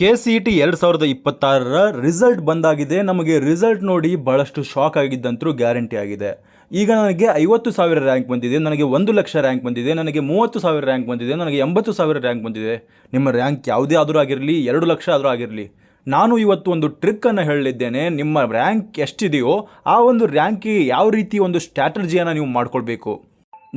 KCET 2026ರ result ಬಂದಾಗಿದೆ. ನಮಗೆ result ನೋಡಿ ಬಹಳಷ್ಟು ಶಾಕ್ ಆಗಿದ್ದಂತರೂ ಗ್ಯಾರಂಟಿ ಆಗಿದೆ. ಈಗ ನನಗೆ 50,000 ರ್ಯಾಂಕ್ ಬಂದಿದೆ, ನನಗೆ 1,00,000 ರ್ಯಾಂಕ್ ಬಂದಿದೆ, ನನಗೆ 30,000 ರ್ಯಾಂಕ್ ಬಂದಿದೆ, ನನಗೆ 80,000 ರ್ಯಾಂಕ್ ಬಂದಿದೆ. ನಿಮ್ಮ ರ್ಯಾಂಕ್ ಯಾವುದೇ ಆದರೂ ಆಗಿರಲಿ, 2 ಲಕ್ಷ ಆದರೂ ಆಗಿರಲಿ, ನಾನು ಇವತ್ತು ಒಂದು ಟ್ರಿಕ್ಕನ್ನು ಹೇಳಲಿದ್ದೇನೆ. ನಿಮ್ಮ ರ್ಯಾಂಕ್ ಎಷ್ಟಿದೆಯೋ ಆ ಒಂದು ರ್ಯಾಂಕಿಗೆ ಯಾವ ರೀತಿ ಒಂದು ಸ್ಟ್ರಾಟಜಿಯನ್ನು ನೀವು ಮಾಡ್ಕೊಳ್ಬೇಕು.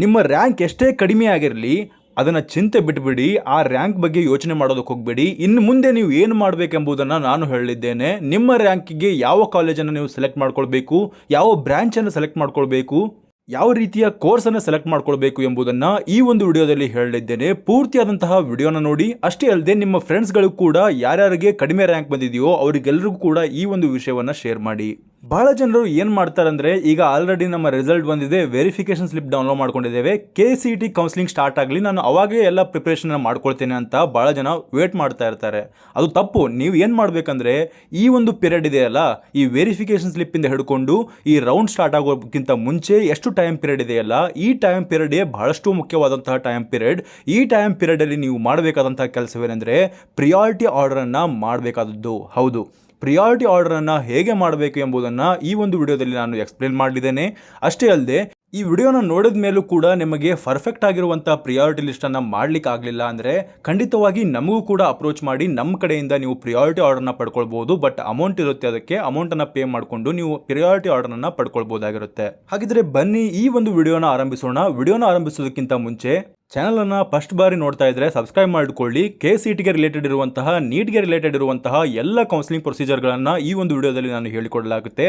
ನಿಮ್ಮ ರ್ಯಾಂಕ್ ಎಷ್ಟೇ ಕಡಿಮೆ ಆಗಿರಲಿ ಅದನ್ನು ಚಿಂತೆ ಬಿಟ್ಬಿಡಿ, ಆ ರ್ಯಾಂಕ್ ಬಗ್ಗೆ ಯೋಚನೆ ಮಾಡೋದಕ್ಕೆ ಹೋಗಬೇಡಿ. ಇನ್ನು ಮುಂದೆ ನೀವು ಏನು ಮಾಡಬೇಕೆಂಬುದನ್ನು ನಾನು ಹೇಳಲಿದ್ದೇನೆ. ನಿಮ್ಮ ರ್ಯಾಂಕಿಗೆ ಯಾವ ಕಾಲೇಜನ್ನು ನೀವು ಸೆಲೆಕ್ಟ್ ಮಾಡ್ಕೊಳ್ಬೇಕು, ಯಾವ ಬ್ರ್ಯಾಂಚನ್ನು ಸೆಲೆಕ್ಟ್ ಮಾಡ್ಕೊಳ್ಬೇಕು, ಯಾವ ರೀತಿಯ ಕೋರ್ಸನ್ನು ಸೆಲೆಕ್ಟ್ ಮಾಡ್ಕೊಳ್ಬೇಕು ಎಂಬುದನ್ನು ಈ ಒಂದು ವಿಡಿಯೋದಲ್ಲಿ ಹೇಳಲಿದ್ದೇನೆ. ಪೂರ್ತಿಯಾದಂತಹ ವಿಡಿಯೋನ ನೋಡಿ. ಅಷ್ಟೇ ಅಲ್ಲದೆ ನಿಮ್ಮ ಫ್ರೆಂಡ್ಸ್ಗಳು ಕೂಡ ಯಾರ್ಯಾರಿಗೆ ಕಡಿಮೆ ರ್ಯಾಂಕ್ ಬಂದಿದೆಯೋ ಅವರಿಗೆಲ್ಲರಿಗೂ ಕೂಡ ಈ ಒಂದು ವಿಷಯವನ್ನು ಶೇರ್ ಮಾಡಿ. ಬಹಳ ಜನರು ಏನು ಮಾಡ್ತಾರಂದ್ರೆ, ಈಗ ಆಲ್ರೆಡಿ ನಮ್ಮ ರಿಸಲ್ಟ್ ಬಂದಿದೆ, ವೆರಿಫಿಕೇಶನ್ ಸ್ಲಿಪ್ ಡೌನ್ಲೋಡ್ ಮಾಡ್ಕೊಂಡಿದ್ದೇವೆ, KCET ಕೌನ್ಸಿಲಿಂಗ್ ಸ್ಟಾರ್ಟ್ ಆಗಲಿ, ನಾನು ಅವಾಗೇ ಎಲ್ಲ ಪ್ರಿಪ್ರೇಷನ್ ಮಾಡ್ಕೊಳ್ತೇನೆ ಅಂತ ಬಹಳ ಜನ ವೇಟ್ ಮಾಡ್ತಾ ಇರ್ತಾರೆ. ಅದು ತಪ್ಪು. ನೀವು ಏನು ಮಾಡಬೇಕಂದ್ರೆ, ಈ ಒಂದು ಪೀರಿಯಡ್ ಇದೆಯಲ್ಲ, ಈ ವೆರಿಫಿಕೇಶನ್ ಸ್ಲಿಪ್ಪಿಂದ ಹಿಡ್ಕೊಂಡು ಈ ರೌಂಡ್ ಸ್ಟಾರ್ಟ್ ಆಗೋಕ್ಕಿಂತ ಮುಂಚೆ ಎಷ್ಟು ಟೈಮ್ ಪೀರಿಯಡ್ ಇದೆಯಲ್ಲ, ಈ ಟೈಮ್ ಪೀರಿಯಡ್ ಬಹಳಷ್ಟು ಮುಖ್ಯವಾದಂತಹ ಟೈಮ್ ಪೀರಿಯಡ್. ಈ ಟೈಮ್ ಪೀರಿಯಡಲ್ಲಿ ನೀವು ಮಾಡಬೇಕಾದಂತಹ ಕೆಲಸವೇನೆಂದರೆ ಪ್ರಿಯಾರಿಟಿ ಆರ್ಡರನ್ನು ಮಾಡಬೇಕಾದದ್ದು. ಹೌದು, ಪ್ರಿಯಾರಿಟಿ ಆರ್ಡರನ್ನು ಹೇಗೆ ಮಾಡಬೇಕು ಎಂಬುದನ್ನು ಈ ಒಂದು ವಿಡಿಯೋದಲ್ಲಿ ನಾನು ಎಕ್ಸ್ಪ್ಲೇನ್ ಮಾಡಲಿದ್ದೇನೆ. ಅಷ್ಟೇ ಅಲ್ಲದೆ ಈ ವಿಡಿಯೋನ ನೋಡಿದ ಮೇಲೂ ಕೂಡ ನಿಮಗೆ ಪರ್ಫೆಕ್ಟ್ ಆಗಿರುವಂಥ ಪ್ರಿಯಾರಿಟಿ ಲಿಸ್ಟನ್ನು ಮಾಡಲಿಕ್ಕೆ ಆಗಲಿಲ್ಲ ಅಂದರೆ ಖಂಡಿತವಾಗಿ ನಮಗೂ ಕೂಡ ಅಪ್ರೋಚ್ ಮಾಡಿ ನಮ್ಮ ಕಡೆಯಿಂದ ನೀವು ಪ್ರಿಯಾರಿಟಿ ಆರ್ಡರ್ನ ಪಡ್ಕೊಳ್ಬೋದು. ಬಟ್ ಅಮೌಂಟ್ ಇರುತ್ತೆ, ಅದಕ್ಕೆ ಅಮೌಂಟನ್ನು ಪೇ ಮಾಡಿಕೊಂಡು ನೀವು ಪ್ರಿಯಾರಿಟಿ ಆರ್ಡರ್ನ ಪಡ್ಕೊಳ್ಬೋದಾಗಿರುತ್ತೆ. ಹಾಗಿದ್ರೆ ಬನ್ನಿ ಈ ಒಂದು ವಿಡಿಯೋನ ಆರಂಭಿಸೋಣ. ವಿಡಿಯೋನ ಆರಂಭಿಸೋದಕ್ಕಿಂತ ಮುಂಚೆ ಚಾನಲನ್ನು ಫಸ್ಟ್ ಬಾರಿ ನೋಡ್ತಾ ಇದ್ರೆ ಸಬ್ಸ್ಕ್ರೈಬ್ ಮಾಡಿಕೊಳ್ಳಿ. KCETಗೆ ರಿಲೇಟೆಡ್ ಇರುವಂತಹ, ನೀಟ್ಗೆ ರಿಲೇಟೆಡ್ ಇರುವಂತಹ ಎಲ್ಲ ಕೌನ್ಸಿಲಿಂಗ್ ಪ್ರೊಸೀಜರ್ಗಳನ್ನು ಈ ಒಂದು ವಿಡಿಯೋದಲ್ಲಿ ನಾನು ಹೇಳಿಕೊಡಲಾಗುತ್ತೆ.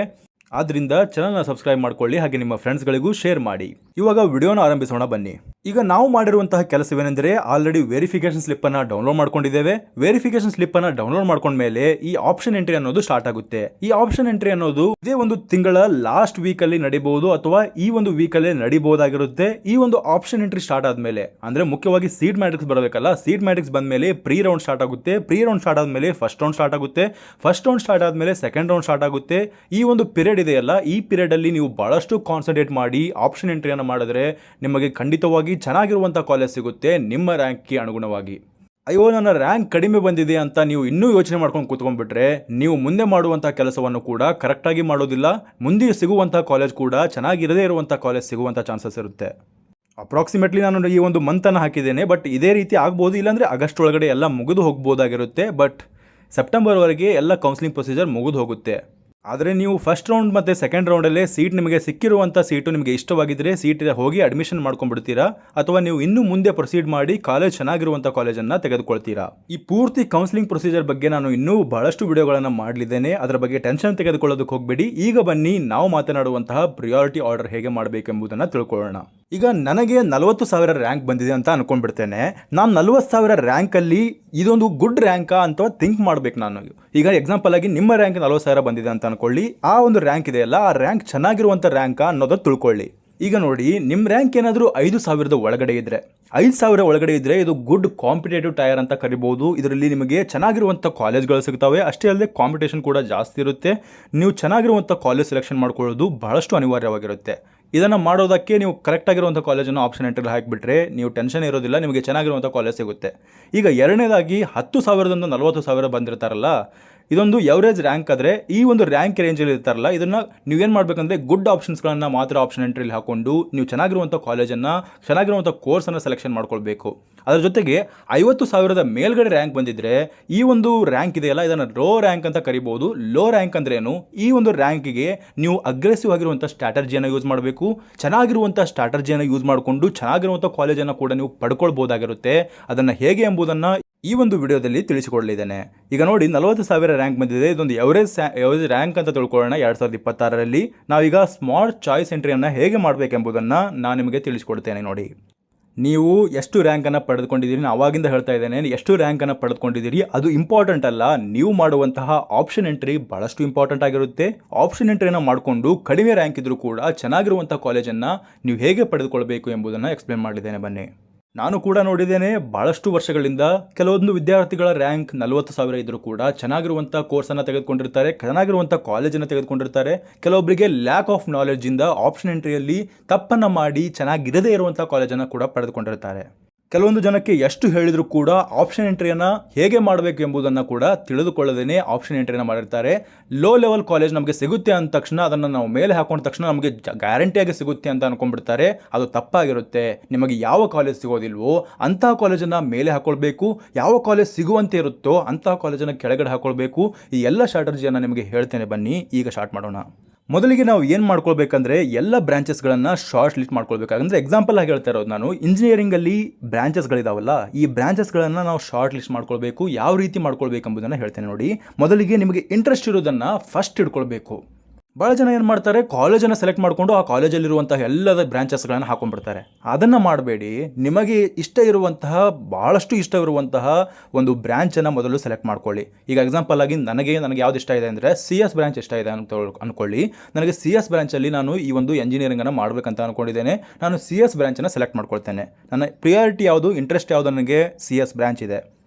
ಆದ್ದರಿಂದ ಚಾನಲ್ನ ಸಬ್ಸ್ಕ್ರೈಬ್ ಮಾಡ್ಕೊಳ್ಳಿ, ಹಾಗೆ ನಿಮ್ಮ ಫ್ರೆಂಡ್ಸ್ಗಳಿಗೂ ಶೇರ್ ಮಾಡಿ. ಇವಾಗ ವಿಡಿಯೋನ ಆರಂಭಿಸೋಣ ಬನ್ನಿ. ಈಗ ನಾವು ಮಾಡಿರುವಂತಹ ಕೆಲಸವೇನೆಂದರೆ, ಆಲ್ರೆಡಿ ವೆರಿಫಿಕೇಶನ್ ಸ್ಲಿಪ್ಪನ್ನು ಡೌನ್ಲೋಡ್ ಮಾಡ್ಕೊಂಡಿದ್ದೇವೆ. ವೆರಿಫಿಕೇಶನ್ ಸ್ಲಿಪ್ಪನ್ನು ಡೌನ್ಲೋಡ್ ಮಾಡ್ಕೊಂಡ್ಮೇಲೆ ಈ ಆಪ್ಷನ್ ಎಂಟ್ರಿ ಅನ್ನೋದು ಸ್ಟಾರ್ಟ್ ಆಗುತ್ತೆ. ಈ ಆಪ್ಷನ್ ಎಂಟ್ರಿ ಅನ್ನೋದು ಇದೇ ಒಂದು ತಿಂಗಳ ಲಾಸ್ಟ್ ವೀಕಲ್ಲಿ ನಡೀಬಹುದು ಅಥವಾ ಈ ಒಂದು ವೀಕಲ್ಲೇ ನಡೀಬಹುದಾಗಿರುತ್ತೆ. ಈ ಒಂದು ಆಪ್ಷನ್ ಎಂಟ್ರಿ ಸ್ಟಾರ್ಟ್ ಆದಮೇಲೆ, ಅಂದರೆ ಮುಖ್ಯವಾಗಿ ಸೀಟ್ ಮ್ಯಾಟ್ರಿಕ್ಸ್ ಬರಬೇಕಲ್ಲ, ಸೀಟ್ ಮ್ಯಾಟ್ರಿಕ್ಸ್ ಬಂದಮೇಲೆ ಪ್ರೀ ರೌಂಡ್ ಸ್ಟಾರ್ಟ್ ಆಗುತ್ತೆ. ಪ್ರೀ ರೌಂಡ್ ಸ್ಟಾರ್ಟ್ ಆದಮೇಲೆ ಫಸ್ಟ್ ರೌಂಡ್ ಸ್ಟಾರ್ಟ್ ಆಗುತ್ತೆ. ಫಸ್ಟ್ ರೌಂಡ್ ಸ್ಟಾರ್ಟ್ ಆದಮೇಲೆ ಸೆಕೆಂಡ್ ರೌಂಡ್ ಸ್ಟಾರ್ಟ್ ಆಗುತ್ತೆ. ಈ ಒಂದು ಪೀರಿಯಡ್ ಇದೆಯಲ್ಲ, ಈ ಪೀರಿಯಡ್ ಅಲ್ಲಿ ನೀವು ಬಹಳಷ್ಟು ಕಾನ್ಸಂಟ್ರೇಟ್ ಮಾಡಿ ಆಪ್ಷನ್ ಎಂಟ್ರಿಯನ್ನು ಮಾಡಿದ್ರೆ ನಿಮಗೆ ಖಂಡಿತವಾಗಿ ಚೆನ್ನಾಗಿರುವಂಥ ಕಾಲೇಜ್ ಸಿಗುತ್ತೆ ನಿಮ್ಮ ರ್ಯಾಂಕ್ಗೆ ಅನುಗುಣವಾಗಿ. ಅಯ್ಯೋ, ನನ್ನ ರ್ಯಾಂಕ್ ಕಡಿಮೆ ಬಂದಿದೆ ಅಂತ ನೀವು ಇನ್ನೂ ಯೋಚನೆ ಮಾಡ್ಕೊಂಡು ಕೂತ್ಕೊಂಡ್ಬಿಟ್ರೆ ನೀವು ಮುಂದೆ ಮಾಡುವಂಥ ಕೆಲಸವನ್ನು ಕೂಡ ಕರೆಕ್ಟಾಗಿ ಮಾಡೋದಿಲ್ಲ. ಮುಂದೆ ಸಿಗುವಂಥ ಕಾಲೇಜ್ ಕೂಡ ಚೆನ್ನಾಗಿರದೇ ಇರುವಂಥ ಕಾಲೇಜ್ ಸಿಗುವಂಥ ಚಾನ್ಸಸ್ ಇರುತ್ತೆ. ಅಪ್ರಾಕ್ಸಿಮೇಟ್ಲಿ ನಾನು ಈ ಒಂದು ಮಂತನ್ನು ಹಾಕಿದ್ದೇನೆ, ಬಟ್ ಇದೇ ರೀತಿ ಆಗ್ಬೋದು. ಇಲ್ಲಾಂದರೆ ಆಗಸ್ಟ್ ಒಳಗಡೆ ಎಲ್ಲ ಮುಗಿದು ಹೋಗ್ಬೋದಾಗಿರುತ್ತೆ. ಬಟ್ ಸೆಪ್ಟೆಂಬರ್ವರೆಗೆ ಎಲ್ಲ ಕೌನ್ಸಿಲಿಂಗ್ ಪ್ರೊಸೀಜರ್ ಮುಗಿದು ಹೋಗುತ್ತೆ. ಆದರೆ ನೀವು ಫಸ್ಟ್ ರೌಂಡ್ ಮತ್ತು ಸೆಕೆಂಡ್ ರೌಂಡಲ್ಲೇ ಸೀಟ್ ನಿಮಗೆ ಸಿಕ್ಕಿರುವಂಥ ಸೀಟು ನಿಮಗೆ ಇಷ್ಟವಾಗಿದ್ದರೆ ಸೀಟ್ ಹೋಗಿ ಅಡ್ಮಿಷನ್ ಮಾಡ್ಕೊಂಡ್ಬಿಡ್ತೀರಾ, ಅಥವಾ ನೀವು ಇನ್ನೂ ಮುಂದೆ ಪ್ರೊಸೀಡ್ ಮಾಡಿ ಕಾಲೇಜ್ ಚೆನ್ನಾಗಿರುವಂಥ ಕಾಲೇಜನ್ನು ತೆಗೆದುಕೊಳ್ತೀರಾ. ಈ ಪೂರ್ತಿ ಕೌನ್ಸಿಲಿಂಗ್ ಪ್ರೊಸೀಜರ್ ಬಗ್ಗೆ ನಾನು ಇನ್ನೂ ಬಹಳಷ್ಟು ವಿಡಿಯೋಗಳನ್ನು ಮಾಡಲಿದ್ದೇನೆ, ಅದರ ಬಗ್ಗೆ ಟೆನ್ಷನ್ ತೆಗೆದುಕೊಳ್ಳೋದಕ್ಕೆ ಹೋಗಬೇಡಿ. ಈಗ ಬನ್ನಿ ನಾವು ಮಾತನಾಡುವಂತಹ ಪ್ರಿಯಾರಿಟಿ ಆರ್ಡರ್ ಹೇಗೆ ಮಾಡಬೇಕೆಂಬುದನ್ನು ತಿಳ್ಕೊಳ್ಳೋಣ. ಈಗ ನನಗೆ 40,000 ರ್ಯಾಂಕ್ ಬಂದಿದೆ ಅಂತ ಅನ್ಕೊಂಡ್ಬಿಡ್ತೇನೆ. ನಾನು 40,000 ರ್ಯಾಂಕಲ್ಲಿ ಇದೊಂದು ಗುಡ್ ರ್ಯಾಂಕಾ ಅಂತ ಥಿಂಕ್ ಮಾಡ್ಬೇಕು ನಾನು. ಈಗ ಎಕ್ಸಾಂಪಲ್ ಆಗಿ ನಿಮ್ಮ ರ್ಯಾಂಕ್ 40,000 ಬಂದಿದೆ ಅಂತ ಅನ್ಕೊಳ್ಳಿ. ಆ ಒಂದು ರ್ಯಾಂಕ್ ಇದೆಯಲ್ಲ, ಆ ರ್ಯಾಂಕ್ ಚೆನ್ನಾಗಿರುವಂಥ ರ್ಯಾಂಕಾ ಅನ್ನೋದನ್ನು ತಿಳ್ಕೊಳ್ಳಿ. ಈಗ ನೋಡಿ, ನಿಮ್ಮ ರ್ಯಾಂಕ್ ಏನಾದರೂ 5,000 ಒಳಗಡೆ ಇದ್ದರೆ, 5,000 ಒಳಗಡೆ ಇದ್ದರೆ ಇದು ಗುಡ್ ಕಾಂಪಿಟೇಟಿವ್ ಟೈರ್ ಅಂತ ಕರಿಬೋದು. ಇದರಲ್ಲಿ ನಿಮಗೆ ಚೆನ್ನಾಗಿರುವಂಥ ಕಾಲೇಜ್ಗಳು ಸಿಗ್ತವೆ. ಅಷ್ಟೇ ಅಲ್ಲದೆ ಕಾಂಪಿಟೇಷನ್ ಕೂಡ ಜಾಸ್ತಿ ಇರುತ್ತೆ. ನೀವು ಚೆನ್ನಾಗಿರುವಂಥ ಕಾಲೇಜ್ ಸೆಲೆಕ್ಷನ್ ಮಾಡ್ಕೊಳ್ಳೋದು ಬಹಳಷ್ಟು ಅನಿವಾರ್ಯವಾಗಿರುತ್ತೆ. ಇದನ್ನು ಮಾಡೋದಕ್ಕೆ ನೀವು ಕರೆಕ್ಟಾಗಿರುವಂಥ ಕಾಲೇಜನ್ನು ಆಪ್ಷನ್ ಎಂಟ್ರಲ್ಲಿ ಹಾಕಿಬಿಟ್ರೆ ನೀವು ಟೆನ್ಷನ್ ಇರೋದಿಲ್ಲ, ನಿಮಗೆ ಚೆನ್ನಾಗಿರುವಂಥ ಕಾಲೇಜ್ ಸಿಗುತ್ತೆ. ಈಗ ಎರಡನೇದಾಗಿ 10,000ದಿಂದ 40,000 ಬಂದಿರ್ತಾರಲ್ಲ, ಇದೊಂದು ಎವರೇಜ್ ರ್ಯಾಂಕ್ ಆದರೆ ಈ ಒಂದು ರ್ಯಾಂಕ್ ರೇಂಜಲ್ಲಿ ಇರ್ತಾರಲ್ಲ, ಇದನ್ನು ನೀವೇನು ಮಾಡಬೇಕಂದ್ರೆ ಗುಡ್ ಆಪ್ಷನ್ಸ್ಗಳನ್ನು ಮಾತ್ರ ಆಪ್ಷನ್ ಎಂಟ್ರಿಲಿ ಹಾಕ್ಕೊಂಡು ನೀವು ಚೆನ್ನಾಗಿರುವಂಥ ಕಾಲೇಜನ್ನು, ಚೆನ್ನಾಗಿರುವಂಥ ಕೋರ್ಸನ್ನು ಸೆಲೆಕ್ಷನ್ ಮಾಡ್ಕೊಳ್ಬೇಕು. ಅದರ ಜೊತೆಗೆ 50,000 ಮೇಲ್ಗಡೆ ರ್ಯಾಂಕ್ ಬಂದಿದ್ದರೆ ಈ ಒಂದು ರ್ಯಾಂಕ್ ಇದೆಯಲ್ಲ, ಇದನ್ನು ಲೋ ರ್ಯಾಂಕ್ ಅಂತ ಕರಿಬೋದು. ಲೋ ರ್ಯಾಂಕ್ ಅಂದ್ರೇನು? ಈ ಒಂದು ರ್ಯಾಂಕಿಗೆ ನೀವು ಅಗ್ರೆಸಿವ್ ಆಗಿರುವಂಥ ಸ್ಟ್ರಾಟಜಿಯನ್ನು ಯೂಸ್ ಮಾಡಬೇಕು. ಚೆನ್ನಾಗಿರುವಂಥ ಸ್ಟ್ರಾಟಜಿಯನ್ನು ಯೂಸ್ ಮಾಡಿಕೊಂಡು ಚೆನ್ನಾಗಿರುವಂಥ ಕಾಲೇಜನ್ನು ಕೂಡ ನೀವು ಪಡ್ಕೊಳ್ಬೋದಾಗಿರುತ್ತೆ. ಅದನ್ನು ಹೇಗೆ ಎಂಬುದನ್ನು ಈ ಒಂದು ವಿಡಿಯೋದಲ್ಲಿ ತಿಳಿಸಿಕೊಡಲಿದ್ದೇನೆ. ಈಗ ನೋಡಿ, 40,000 ರ್ಯಾಂಕ್ ಬಂದಿದೆ. ಇದೊಂದು ಎವರೇಜ್ ರ್ಯಾಂಕ್ ಅಂತ ತಿಳ್ಕೊಳ್ಳೋಣ. 2026ರಲ್ಲಿ ನಾವೀಗ ಸ್ಮಾರ್ಟ್ ಚಾಯ್ಸ್ ಎಂಟ್ರಿಯನ್ನು ಹೇಗೆ ಮಾಡಬೇಕೆಂಬುದನ್ನು ನಾನು ನಿಮಗೆ ತಿಳಿಸಿಕೊಡ್ತೇನೆ. ನೋಡಿ, ನೀವು ಎಷ್ಟು ರ್ಯಾಂಕನ್ನು ಪಡೆದುಕೊಂಡಿದ್ದೀರಿ, ನಾನು ಆವಾಗಿಂದ ಹೇಳ್ತಾ ಇದ್ದೇನೆ, ಎಷ್ಟು ರ್ಯಾಂಕನ್ನು ಪಡೆದುಕೊಂಡಿದ್ದೀರಿ ಅದು ಇಂಪಾರ್ಟೆಂಟ್ ಅಲ್ಲ. ನೀವು ಮಾಡುವಂತಹ ಆಪ್ಷನ್ ಎಂಟ್ರಿ ಭಾಳಷ್ಟು ಇಂಪಾರ್ಟೆಂಟ್ ಆಗಿರುತ್ತೆ. ಆಪ್ಷನ್ ಎಂಟ್ರಿಯನ್ನು ಮಾಡಿಕೊಂಡು ಕಡಿಮೆ ರ್ಯಾಂಕ್ ಇದ್ದರೂ ಕೂಡ ಚೆನ್ನಾಗಿರುವಂಥ ಕಾಲೇಜನ್ನು ನೀವು ಹೇಗೆ ಪಡೆದುಕೊಳ್ಬೇಕು ಎಂಬುದನ್ನು ಎಕ್ಸ್ಪ್ಲೇನ್ ಮಾಡಲಿದ್ದೇನೆ. ಬನ್ನಿ. ನಾನು ಕೂಡ ನೋಡಿದ್ದೇನೆ, ಭಾಳಷ್ಟು ವರ್ಷಗಳಿಂದ ಕೆಲವೊಂದು ವಿದ್ಯಾರ್ಥಿಗಳ ರ್ಯಾಂಕ್ 40,000 ಇದ್ದರೂ ಕೂಡ ಚೆನ್ನಾಗಿರುವಂಥ ಕೋರ್ಸನ್ನು ತೆಗೆದುಕೊಂಡಿರ್ತಾರೆ, ಚೆನ್ನಾಗಿರುವಂಥ ಕಾಲೇಜನ್ನು ತೆಗೆದುಕೊಂಡಿರ್ತಾರೆ. ಕೆಲವೊಬ್ಬರಿಗೆ ಲ್ಯಾಕ್ ಆಫ್ ನಾಲೆಡ್ಜಿಂದ ಆಪ್ಷನ್ ಎಂಟ್ರಿಯಲ್ಲಿ ತಪ್ಪನ್ನು ಮಾಡಿ ಚೆನ್ನಾಗಿರದೇ ಇರುವಂಥ ಕಾಲೇಜನ್ನು ಕೂಡ ಪಡೆದುಕೊಂಡಿರ್ತಾರೆ. ಕೆಲವೊಂದು ಜನಕ್ಕೆ ಎಷ್ಟು ಹೇಳಿದರೂ ಕೂಡ ಆಪ್ಷನ್ ಎಂಟ್ರಿಯನ್ನು ಹೇಗೆ ಮಾಡಬೇಕು ಎಂಬುದನ್ನು ಕೂಡ ತಿಳಿದುಕೊಳ್ಳದೇ ಆಪ್ಷನ್ ಎಂಟ್ರಿಯನ್ನು ಮಾಡಿರ್ತಾರೆ. ಲೋ ಲೆವೆಲ್ ಕಾಲೇಜ್ ನಮಗೆ ಸಿಗುತ್ತೆ ಅಂದ ತಕ್ಷಣ ಅದನ್ನು ನಾವು ಮೇಲೆ ಹಾಕೊಂಡ ತಕ್ಷಣ ನಮಗೆ ಗ್ಯಾರಂಟಿಯಾಗಿ ಸಿಗುತ್ತೆ ಅಂತ ಅನ್ಕೊಂಡ್ಬಿಡ್ತಾರೆ. ಅದು ತಪ್ಪಾಗಿರುತ್ತೆ. ನಿಮಗೆ ಯಾವ ಕಾಲೇಜ್ ಸಿಗೋದಿಲ್ವೋ ಅಂತಹ ಕಾಲೇಜನ್ನು ಮೇಲೆ ಹಾಕೊಳ್ಬೇಕು, ಯಾವ ಕಾಲೇಜ್ ಸಿಗುವಂತೆ ಇರುತ್ತೋ ಅಂತಹ ಕಾಲೇಜನ್ನು ಕೆಳಗಡೆ ಹಾಕೊಳ್ಬೇಕು. ಈ ಎಲ್ಲ ಸ್ಟ್ರಾಟಜಿಯನ್ನು ನಿಮಗೆ ಹೇಳ್ತೇನೆ, ಬನ್ನಿ ಈಗ ಸ್ಟಾರ್ಟ್ ಮಾಡೋಣ. ಮೊದಲಿಗೆ ನಾವು ಏನು ಮಾಡ್ಕೊಳ್ಬೇಕಂದ್ರೆ ಎಲ್ಲ ಬ್ರಾಂಚಸ್ಗಳನ್ನು ಶಾರ್ಟ್ ಲಿಸ್ಟ್ ಮಾಡ್ಕೊಳ್ಬೇಕಾಗಂದ್ರೆ ಎಕ್ಸಾಂಪಲ್ ಆಗಿ ಹೇಳ್ತಾ ಇರೋದು ನಾನು, ಇಂಜಿನಿಯರಿಂಗಲ್ಲಿ ಬ್ರಾಂಚಸ್ಗಳಿದಾವಲ್ಲ, ಈ ಬ್ರಾಂಚಸ್ಗಳನ್ನು ನಾವು ಶಾರ್ಟ್ ಲಿಸ್ಟ್ ಮಾಡ್ಕೊಳ್ಬೇಕು. ಯಾವ ರೀತಿ ಮಾಡ್ಕೊಳ್ಬೇಕು ಎಂಬುದನ್ನು ಹೇಳ್ತೇನೆ ನೋಡಿ. ಮೊದಲಿಗೆ ನಿಮಗೆ ಇಂಟ್ರೆಸ್ಟ್ ಇರೋದನ್ನು ಫಸ್ಟ್ ಇಟ್ಕೊಳ್ಬೇಕು. ಭಾಳ ಜನ ಏನು ಮಾಡ್ತಾರೆ, ಕಾಲೇಜನ್ನು ಸೆಲೆಕ್ಟ್ ಮಾಡಿಕೊಂಡು ಆ ಕಾಲೇಜಲ್ಲಿರುವಂತಹ ಎಲ್ಲದ ಬ್ರಾಂಚಸ್ಗಳನ್ನು ಹಾಕೊಂಡ್ಬಿಡ್ತಾರೆ. ಅದನ್ನು ಮಾಡಬೇಡಿ. ನಿಮಗೆ ಇಷ್ಟ ಇರುವಂತಹ ಭಾಳಷ್ಟು ಇಷ್ಟವಿರುವಂತಹ ಒಂದು ಬ್ರ್ಯಾಂಚನ್ನು ಮೊದಲು ಸೆಲೆಕ್ಟ್ ಮಾಡ್ಕೊಳ್ಳಿ. ಈಗ ಎಕ್ಸಾಂಪಲ್ ಆಗಿ ನನಗೆ ಯಾವ್ದು ಇಷ್ಟ ಇದೆ ಅಂದರೆ CS ಬ್ರಾಂಚ್ ಇಷ್ಟ ಇದೆ ಅಂತ ಅಂದ್ಕೊಳ್ಳಿ. ನನಗೆ CS ಬ್ರಾಂಚಲ್ಲಿ ನಾನು ಈ ಒಂದು ಎಂಜಿನಿಯರಿಂಗನ್ನು ಮಾಡಬೇಕಂತ ಅಂದ್ಕೊಂಡಿದ್ದೇನೆ. ನಾನು CS ಬ್ರಾಂಚನ್ನು ಸೆಲೆಕ್ಟ್ ಮಾಡ್ಕೊಳ್ತೇನೆ. ನನ್ನ ಪ್ರಿಯಾರಿಟಿ ಯಾವುದು, ಇಂಟ್ರೆಸ್ಟ್ ಯಾವುದು, ನನಗೆ CS ಬ್ರಾಂಚ್ ಇದೆ.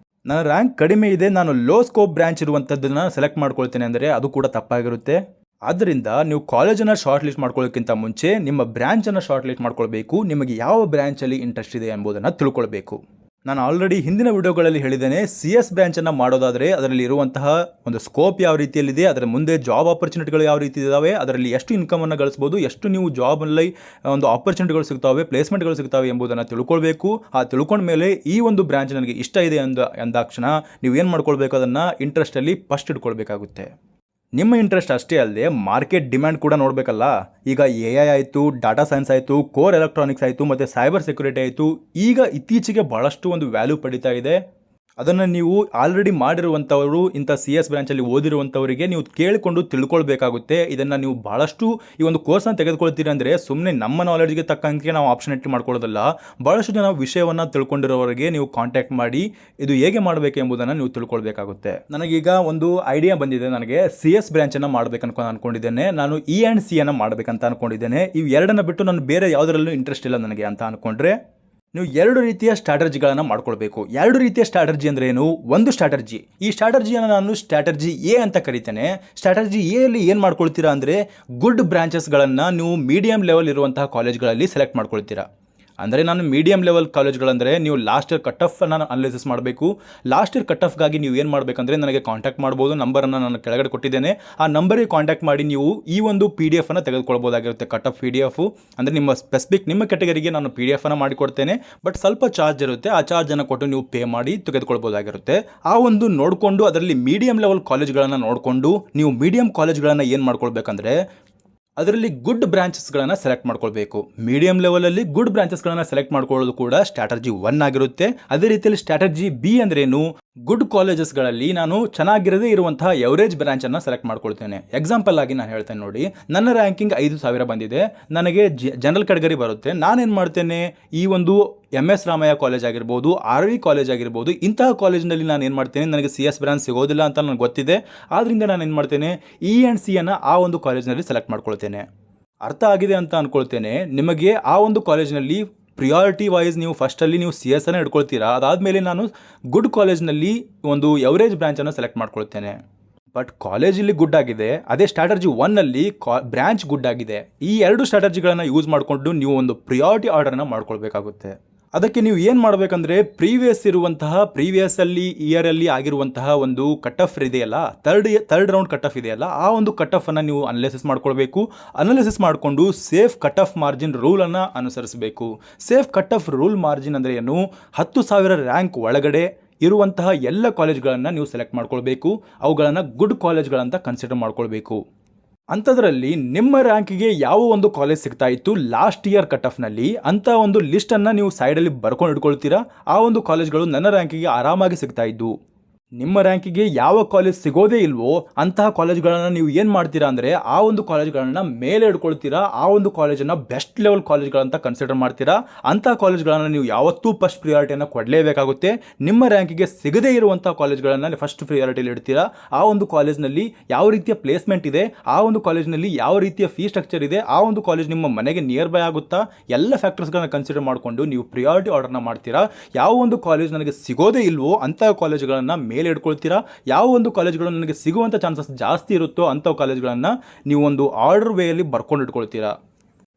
ನನ್ನ ರ್ಯಾಂಕ್ ಕಡಿಮೆ ಇದೆ, ನಾನು ಲೋ ಸ್ಕೋಪ್ ಬ್ರಾಂಚ್ ಇರುವಂಥದ್ದನ್ನು ಸೆಲೆಕ್ಟ್ ಮಾಡ್ಕೊಳ್ತೇನೆ ಅಂದರೆ ಅದು ಕೂಡ ತಪ್ಪಾಗಿರುತ್ತೆ. ಆದ್ದರಿಂದ ನೀವು ಕಾಲೇಜನ್ನು ಶಾರ್ಟ್ ಲಿಸ್ಟ್ ಮಾಡ್ಕೊಳ್ಳೋಕ್ಕಿಂತ ಮುಂಚೆ ನಿಮ್ಮ ಬ್ರ್ಯಾಂಚನ್ನು ಶಾರ್ಟ್ ಲಿಸ್ಟ್ ಮಾಡ್ಕೊಳ್ಬೇಕು. ನಿಮಗೆ ಯಾವ ಬ್ರ್ಯಾಂಚಲ್ಲಿ ಇಂಟ್ರೆಸ್ಟ್ ಇದೆ ಎಂಬುದನ್ನು ತಿಳ್ಕೊಳ್ಬೇಕು. ನಾನು ಆಲ್ರೆಡಿ ಹಿಂದಿನ ವಿಡಿಯೋಗಳಲ್ಲಿ ಹೇಳಿದ್ದೇನೆ, CS ಬ್ರ್ಯಾಂಚನ್ನು ಮಾಡೋದಾದರೆ ಅದರಲ್ಲಿ ಇರುವಂತಹ ಒಂದು ಸ್ಕೋಪ್ ಯಾವ ರೀತಿಯಲ್ಲಿದೆ, ಅದರ ಮುಂದೆ ಜಾಬ್ ಆಪರ್ಚುನಿಟಿಗಳು ಯಾವ ರೀತಿ ಇದ್ದಾವೆ, ಅದರಲ್ಲಿ ಎಷ್ಟು ಇನ್ಕಮನ್ನು ಗಳಿಸ್ಬೋದು, ಎಷ್ಟು ನೀವು ಜಾಬಲ್ಲಿ ಒಂದು ಆಪರ್ಚುನಿಟಿಗಳು ಸಿಗ್ತಾವೆ, ಪ್ಲೇಸ್ಮೆಂಟ್ಗಳು ಸಿಗ್ತಾವೆ ಎಂಬುದನ್ನು ತಿಳ್ಕೊಳ್ಬೇಕು. ಆ ತಿಳ್ಕೊಂಡ ಮೇಲೆ ಈ ಒಂದು ಬ್ರ್ಯಾಂಚ್ ನನಗೆ ಇಷ್ಟ ಇದೆ ಅಂದಾಕ್ಷಣ ನೀವು ಏನು ಮಾಡ್ಕೊಳ್ಬೇಕು, ಅದನ್ನು ಇಂಟ್ರೆಸ್ಟಲ್ಲಿ ಫಸ್ಟ್ ಇಟ್ಕೊಳ್ಬೇಕಾಗುತ್ತೆ. ನಿಮ್ಮ ಇಂಟ್ರೆಸ್ಟ್ ಅಷ್ಟೇ ಅಲ್ಲದೆ ಮಾರ್ಕೆಟ್ ಡಿಮ್ಯಾಂಡ್ ಕೂಡ ನೋಡಬೇಕಲ್ಲ. ಈಗ AI ಆಯಿತು, ಡಾಟಾ ಸೈನ್ಸ್ ಆಯಿತು, ಕೋರ್ ಎಲೆಕ್ಟ್ರಾನಿಕ್ಸ್ ಆಯಿತು, ಮತ್ತು ಸೈಬರ್ ಸೆಕ್ಯೂರಿಟಿ ಆಯಿತು, ಈಗ ಇತ್ತೀಚೆಗೆ ಭಾಳಷ್ಟು ಒಂದು ವ್ಯಾಲ್ಯೂ ಪಡಿತಾ ಇದೆ. ಅದನ್ನು ನೀವು ಆಲ್ರೆಡಿ ಮಾಡಿರುವಂಥವರು, ಇಂಥ CS ಬ್ರಾಂಚಲ್ಲಿ ಓದಿರುವಂಥವರಿಗೆ ನೀವು ಕೇಳಿಕೊಂಡು ತಿಳ್ಕೊಳ್ಬೇಕಾಗುತ್ತೆ. ಇದನ್ನು ನೀವು ಭಾಳಷ್ಟು ಈ ಒಂದು ಕೋರ್ಸನ್ನು ತೆಗೆದುಕೊಳ್ತೀರಿ ಅಂದರೆ ಸುಮ್ಮನೆ ನಮ್ಮ ನಾಲೆಡ್ಜ್ಗೆ ತಕ್ಕಂಗೆ ನಾವು ಆಪ್ಷನ್ ಎಂಟ್ರಿ ಮಾಡ್ಕೊಳ್ಳೋದಲ್ಲ. ಭಾಳಷ್ಟು ಜನ ವಿಷಯವನ್ನು ತಿಳ್ಕೊಂಡಿರೋರಿಗೆ ನೀವು ಕಾಂಟ್ಯಾಕ್ಟ್ ಮಾಡಿ ಇದು ಹೇಗೆ ಮಾಡಬೇಕು ಎಂಬುದನ್ನು ನೀವು ತಿಳ್ಕೊಳ್ಬೇಕಾಗುತ್ತೆ. ನನಗೀಗ ಒಂದು ಐಡಿಯಾ ಬಂದಿದೆ. ನನಗೆ CS ಬ್ರಾಂಚನ್ನು ಮಾಡಬೇಕಂತ ಅಂದ್ಕೊಂಡಿದ್ದೇನೆ. ನಾನು E&C ಮಾಡಬೇಕಂತ ಅಂದ್ಕೊಂಡಿದ್ದೇನೆ. ಇವು ಎರಡನ್ನು ಬಿಟ್ಟು ನಾನು ಬೇರೆ ಯಾವುದರಲ್ಲೂ ಇಂಟ್ರೆಸ್ಟ್ ಇಲ್ಲ ನನಗೆ ಅಂತ ಅಂದ್ಕೊಂಡ್ರೆ ನೀವು ಎರಡು ರೀತಿಯ ಸ್ಟ್ರಾಟಜಿಗಳನ್ನು ಮಾಡ್ಕೊಳ್ಬೇಕು. ಎರಡು ರೀತಿಯ ಸ್ಟ್ರಾಟಜಿ ಅಂದರೆ ಏನು? ಒಂದು ಸ್ಟ್ರಾಟಜಿ, ಈ ಸ್ಟ್ರಾಟಜಿಯನ್ನು ನಾನು ಸ್ಟ್ರಾಟಜಿ A ಅಂತ ಕರಿತೇನೆ. ಸ್ಟ್ರಾಟಜಿ A ಅಲ್ಲಿ ಏನು ಮಾಡ್ಕೊಳ್ತೀರಾ ಅಂದರೆ ಗುಡ್ ಬ್ರಾಂಚಸ್ಗಳನ್ನು ನೀವು ಮೀಡಿಯಂ ಲೆವೆಲ್ ಇರುವಂತಹ ಕಾಲೇಜ್ಗಳಲ್ಲಿ ಸೆಲೆಕ್ಟ್ ಮಾಡ್ಕೊಳ್ತೀರಾ. ಅಂದರೆ ನಾನು ಮೀಡಿಯಂ ಲೆವೆಲ್ ಕಾಲೇಜ್ಗಳಂದರೆ ನೀವು ಲಾಸ್ಟ್ ಇಯರ್ ಕಟ್ ಆಫನ್ನು ಅನಲೈಸಿಸ್ ಮಾಡಬೇಕು. ಲಾಸ್ಟ್ ಇಯರ್ ಕಟ್ ಆಫ್ಗಾಗಿ ನೀವು ಏನು ಮಾಡಬೇಕಂದ್ರೆ ನನಗೆ ಕಾಂಟ್ಯಾಕ್ಟ್ ಮಾಡ್ಬೋದು. ನಂಬರನ್ನು ನಾನು ಕೆಳಗಡೆ ಕೊಟ್ಟಿದ್ದೇನೆ. ಆ ನಂಬರಿಗೆ ಕಾಂಟ್ಯಾಕ್ಟ್ ಮಾಡಿ ನೀವು ಈ ಒಂದು PDF ತೆಗೆದುಕೊಳ್ಬೋದಾಗಿರುತ್ತೆ. ಕಟ್ ಆಫ್ PDF ಅಂದರೆ ನಿಮ್ಮ ಸ್ಪೆಸಿಫಿಕ್ ನಿಮ್ಮ ಕೆಟಗರಿಗೆ ನಾನು PDF ಮಾಡಿಕೊಡ್ತೇನೆ. ಬಟ್ ಸ್ವಲ್ಪ ಚಾರ್ಜ್ ಇರುತ್ತೆ. ಆ ಚಾರ್ಜನ್ನು ಕೊಟ್ಟು ನೀವು ಪೇ ಮಾಡಿ ತೆಗೆದುಕೊಳ್ಬೋದಾಗಿರುತ್ತೆ. ಆ ಒಂದು ನೋಡಿಕೊಂಡು ಅದರಲ್ಲಿ ಮೀಡಿಯಂ ಲೆವೆಲ್ ಕಾಲೇಜ್ಗಳನ್ನು ನೋಡಿಕೊಂಡು ನೀವು ಮೀಡಿಯಂ ಕಾಲೇಜ್ಗಳನ್ನು ಏನು ಮಾಡ್ಕೊಳ್ಬೇಕಂದ್ರೆ ಅದರಲ್ಲಿ ಗುಡ್ ಬ್ರಾಂಚಸ್ಗಳನ್ನು ಸೆಲೆಕ್ಟ್ ಮಾಡ್ಕೊಳ್ಬೇಕು. ಮೀಡಿಯಂ ಲೆವೆಲಲ್ಲಿ ಗುಡ್ ಬ್ರಾಂಚಸ್ಗಳನ್ನು ಸೆಲೆಕ್ಟ್ ಮಾಡ್ಕೊಳ್ಳೋದು ಕೂಡ ಸ್ಟ್ರಾಟಜಿ 1 ಆಗಿರುತ್ತೆ. ಅದೇ ರೀತಿಯಲ್ಲಿ ಸ್ಟ್ರಾಟಜಿ B ಅಂದ್ರೇನು? ಗುಡ್ ಕಾಲೇಜಸ್ಗಳಲ್ಲಿ ನಾನು ಚೆನ್ನಾಗಿರದೇ ಇರುವಂತಹ ಎವರೇಜ್ ಬ್ರಾಂಚನ್ನು ಸೆಲೆಕ್ಟ್ ಮಾಡ್ಕೊಳ್ತೇನೆ. ಎಕ್ಸಾಂಪಲ್ ಆಗಿ ನಾನು ಹೇಳ್ತೇನೆ ನೋಡಿ, ನನ್ನ ರ್ಯಾಂಕಿಂಗ್ 5,000 ಬಂದಿದೆ, ನನಗೆ ಜನರಲ್ ಕ್ಯಾಟಗರಿ ಬರುತ್ತೆ. ನಾನೇನು ಮಾಡ್ತೇನೆ, ಈ ಒಂದು MS ರಾಮಯ್ಯ ಕಾಲೇಜ್ ಆಗಿರ್ಬೋದು, RV ಕಾಲೇಜ್ ಆಗಿರ್ಬೋದು, ಇಂತಹ ಕಾಲೇಜಿನಲ್ಲಿ ನಾನು ಏನು ಮಾಡ್ತೇನೆ, ನನಗೆ CS ಬ್ರಾಂಚ್ ಸಿಗೋದಿಲ್ಲ ಅಂತ ನನಗೆ ಗೊತ್ತಿದೆ. ಆದ್ದರಿಂದ ನಾನು ಏನು ಮಾಡ್ತೇನೆ, E&C ಆ ಒಂದು ಕಾಲೇಜಿನಲ್ಲಿ ಸೆಲೆಕ್ಟ್ ಮಾಡ್ಕೊಳ್ತೇನೆ. ಅರ್ಥ ಆಗಿದೆ ಅಂತ ಅಂದ್ಕೊಳ್ತೇನೆ. ನಿಮಗೆ ಆ ಒಂದು ಕಾಲೇಜಿನಲ್ಲಿ ಪ್ರಿಯಾರಿಟಿ ವೈಸ್ ನೀವು ಫಸ್ಟಲ್ಲಿ ನೀವು CS ಇಟ್ಕೊಳ್ತೀರಾ. ಅದಾದಮೇಲೆ ನಾನು ಗುಡ್ ಕಾಲೇಜ್ನಲ್ಲಿ ಒಂದು ಎವರೇಜ್ ಬ್ರಾಂಚನ್ನು ಸೆಲೆಕ್ಟ್ ಮಾಡ್ಕೊಳ್ತೇನೆ. ಬಟ್ ಕಾಲೇಜಲ್ಲಿ ಗುಡ್ ಆಗಿದೆ, ಅದೇ ಸ್ಟ್ರಾಟಜಿ 1ನಲ್ಲಿ ಬ್ರಾಂಚ್ ಗುಡ್ ಆಗಿದೆ. ಈ ಎರಡು ಸ್ಟ್ರಾಟಜಿಗಳನ್ನು ಯೂಸ್ ಮಾಡಿಕೊಂಡು ನೀವು ಒಂದು ಪ್ರಿಯಾರಿಟಿ ಆರ್ಡರ್ನ ಮಾಡ್ಕೊಳ್ಬೇಕಾಗುತ್ತೆ. ಅದಕ್ಕೆ ನೀವು ಏನು ಮಾಡಬೇಕಂದ್ರೆ ಪ್ರೀವಿಯಸ್ಸಲ್ಲಿ ಇಯರಲ್ಲಿ ಆಗಿರುವಂತಹ ಒಂದು ಕಟ್ ಆಫ್ ಇದೆಯಲ್ಲ, ಥರ್ಡ್ ರೌಂಡ್ ಕಟ್ ಆಫ್ ಇದೆಯಲ್ಲ, ಆ ಒಂದು ಕಟ್ ಆಫನ್ನು ನೀವು ಅನಲೈಸಿಸ್ ಮಾಡ್ಕೊಳ್ಬೇಕು. ಅನಲೈಸಿಸ್ ಮಾಡಿಕೊಂಡು ಸೇಫ್ ಕಟ್ ಆಫ್ ಮಾರ್ಜಿನ್ ರೂಲನ್ನು ಅನುಸರಿಸಬೇಕು. Safe cut off rule margin ಅಂದರೆ ಏನು? 10,000 ರ್ಯಾಂಕ್ ಒಳಗಡೆ ಇರುವಂತಹ ಎಲ್ಲ ಕಾಲೇಜ್ಗಳನ್ನು ನೀವು ಸೆಲೆಕ್ಟ್ ಮಾಡ್ಕೊಳ್ಬೇಕು. ಅವುಗಳನ್ನು ಗುಡ್ ಕಾಲೇಜ್ಗಳಂತ ಕನ್ಸಿಡರ್ ಮಾಡ್ಕೊಳ್ಬೇಕು. ಅಂಥದ್ರಲ್ಲಿ ನಿಮ್ಮ ರ್ಯಾಂಕಿಗೆ ಯಾವ ಒಂದು ಕಾಲೇಜ್ ಸಿಗ್ತಾ ಇತ್ತು ಲಾಸ್ಟ್ ಇಯರ್ ಕಟ್ ಆಫ್ನಲ್ಲಿ, ಅಂಥ ಒಂದು ಲಿಸ್ಟನ್ನು ನೀವು ಸೈಡಲ್ಲಿ ಬರ್ಕೊಂಡು ಇಟ್ಕೊಳ್ತೀರಾ. ಆ ಒಂದು ಕಾಲೇಜ್ಗಳು ನನ್ನ ರ್ಯಾಂಕಿಗೆ ಆರಾಮಾಗಿ ಸಿಗ್ತಾ ಇದ್ದು. ನಿಮ್ಮ ರ್ಯಾಂಕಿಗೆ ಯಾವ ಕಾಲೇಜ್ ಸಿಗೋದೇ ಇಲ್ವೋ ಅಂತಹ ಕಾಲೇಜ್ಗಳನ್ನು ನೀವು ಏನು ಮಾಡ್ತೀರಾ ಅಂದರೆ ಆ ಒಂದು ಕಾಲೇಜ್ಗಳನ್ನು ಮೇಲೆ ಇಟ್ಕೊಳ್ತೀರಾ. ಆ ಒಂದು ಕಾಲೇಜನ್ನು ಬೆಸ್ಟ್ ಲೆವೆಲ್ ಕಾಲೇಜ್ಗಳಂತ ಕನ್ಸಿಡರ್ ಮಾಡ್ತೀರಾ. ಅಂತಹ ಕಾಲೇಜ್ಗಳನ್ನು ನೀವು ಯಾವತ್ತೂ ಫಸ್ಟ್ ಪ್ರಿಯಾರಿಟಿಯನ್ನು ಕೊಡಲೇಬೇಕಾಗುತ್ತೆ. ನಿಮ್ಮ ರ್ಯಾಂಕಿಗೆ ಸಿಗದೇ ಇರುವಂಥ ಕಾಲೇಜ್ಗಳನ್ನು ಫಸ್ಟ್ ಪ್ರಿಯಾರಿಟಿಯಲ್ಲಿ ಇಡ್ತೀರಾ. ಆ ಒಂದು ಕಾಲೇಜ್ನಲ್ಲಿ ಯಾವ ರೀತಿಯ ಪ್ಲೇಸ್ಮೆಂಟ್ ಇದೆ, ಆ ಒಂದು ಕಾಲೇಜ್ನಲ್ಲಿ ಯಾವ ರೀತಿಯ ಫೀ ಸ್ಟ್ರಕ್ಚರ್ ಇದೆ, ಆ ಒಂದು ಕಾಲೇಜ್ ನಿಮ್ಮ ಮನೆಗೆ ನಿಯರ್ ಬೈ ಆಗುತ್ತಾ, ಎಲ್ಲ ಫ್ಯಾಕ್ಟರ್ಸ್ಗಳನ್ನ ಕನ್ಸಿಡರ್ ಮಾಡಿಕೊಂಡು ನೀವು ಪ್ರಿಯಾರಿಟಿ ಆರ್ಡರ್ನ ಮಾಡ್ತೀರಾ. ಯಾವ ಒಂದು ಕಾಲೇಜ್ ನನಗೆ ಸಿಗೋದೇ ಇಲ್ವೋ ಅಂತಹ ಕಾಲೇಜ್ಗಳನ್ನು ಮೇಲೆ ಇಟ್ಕೊಳ್ತೀರಾ. ಯಾವ ಒಂದು ಕಾಲೇಜ್ಗಳು ನನಗೆ ಸಿಗುವಂಥ ಚಾನ್ಸಸ್ ಜಾಸ್ತಿ ಇರುತ್ತೋ ಅಂಥ ಕಾಲೇಜ್ಗಳನ್ನು ನೀವು ಒಂದು ಆರ್ಡರ್ ವೇಯಲ್ಲಿ ಬರ್ಕೊಂಡು ಇಟ್ಕೊಳ್ತೀರಾ.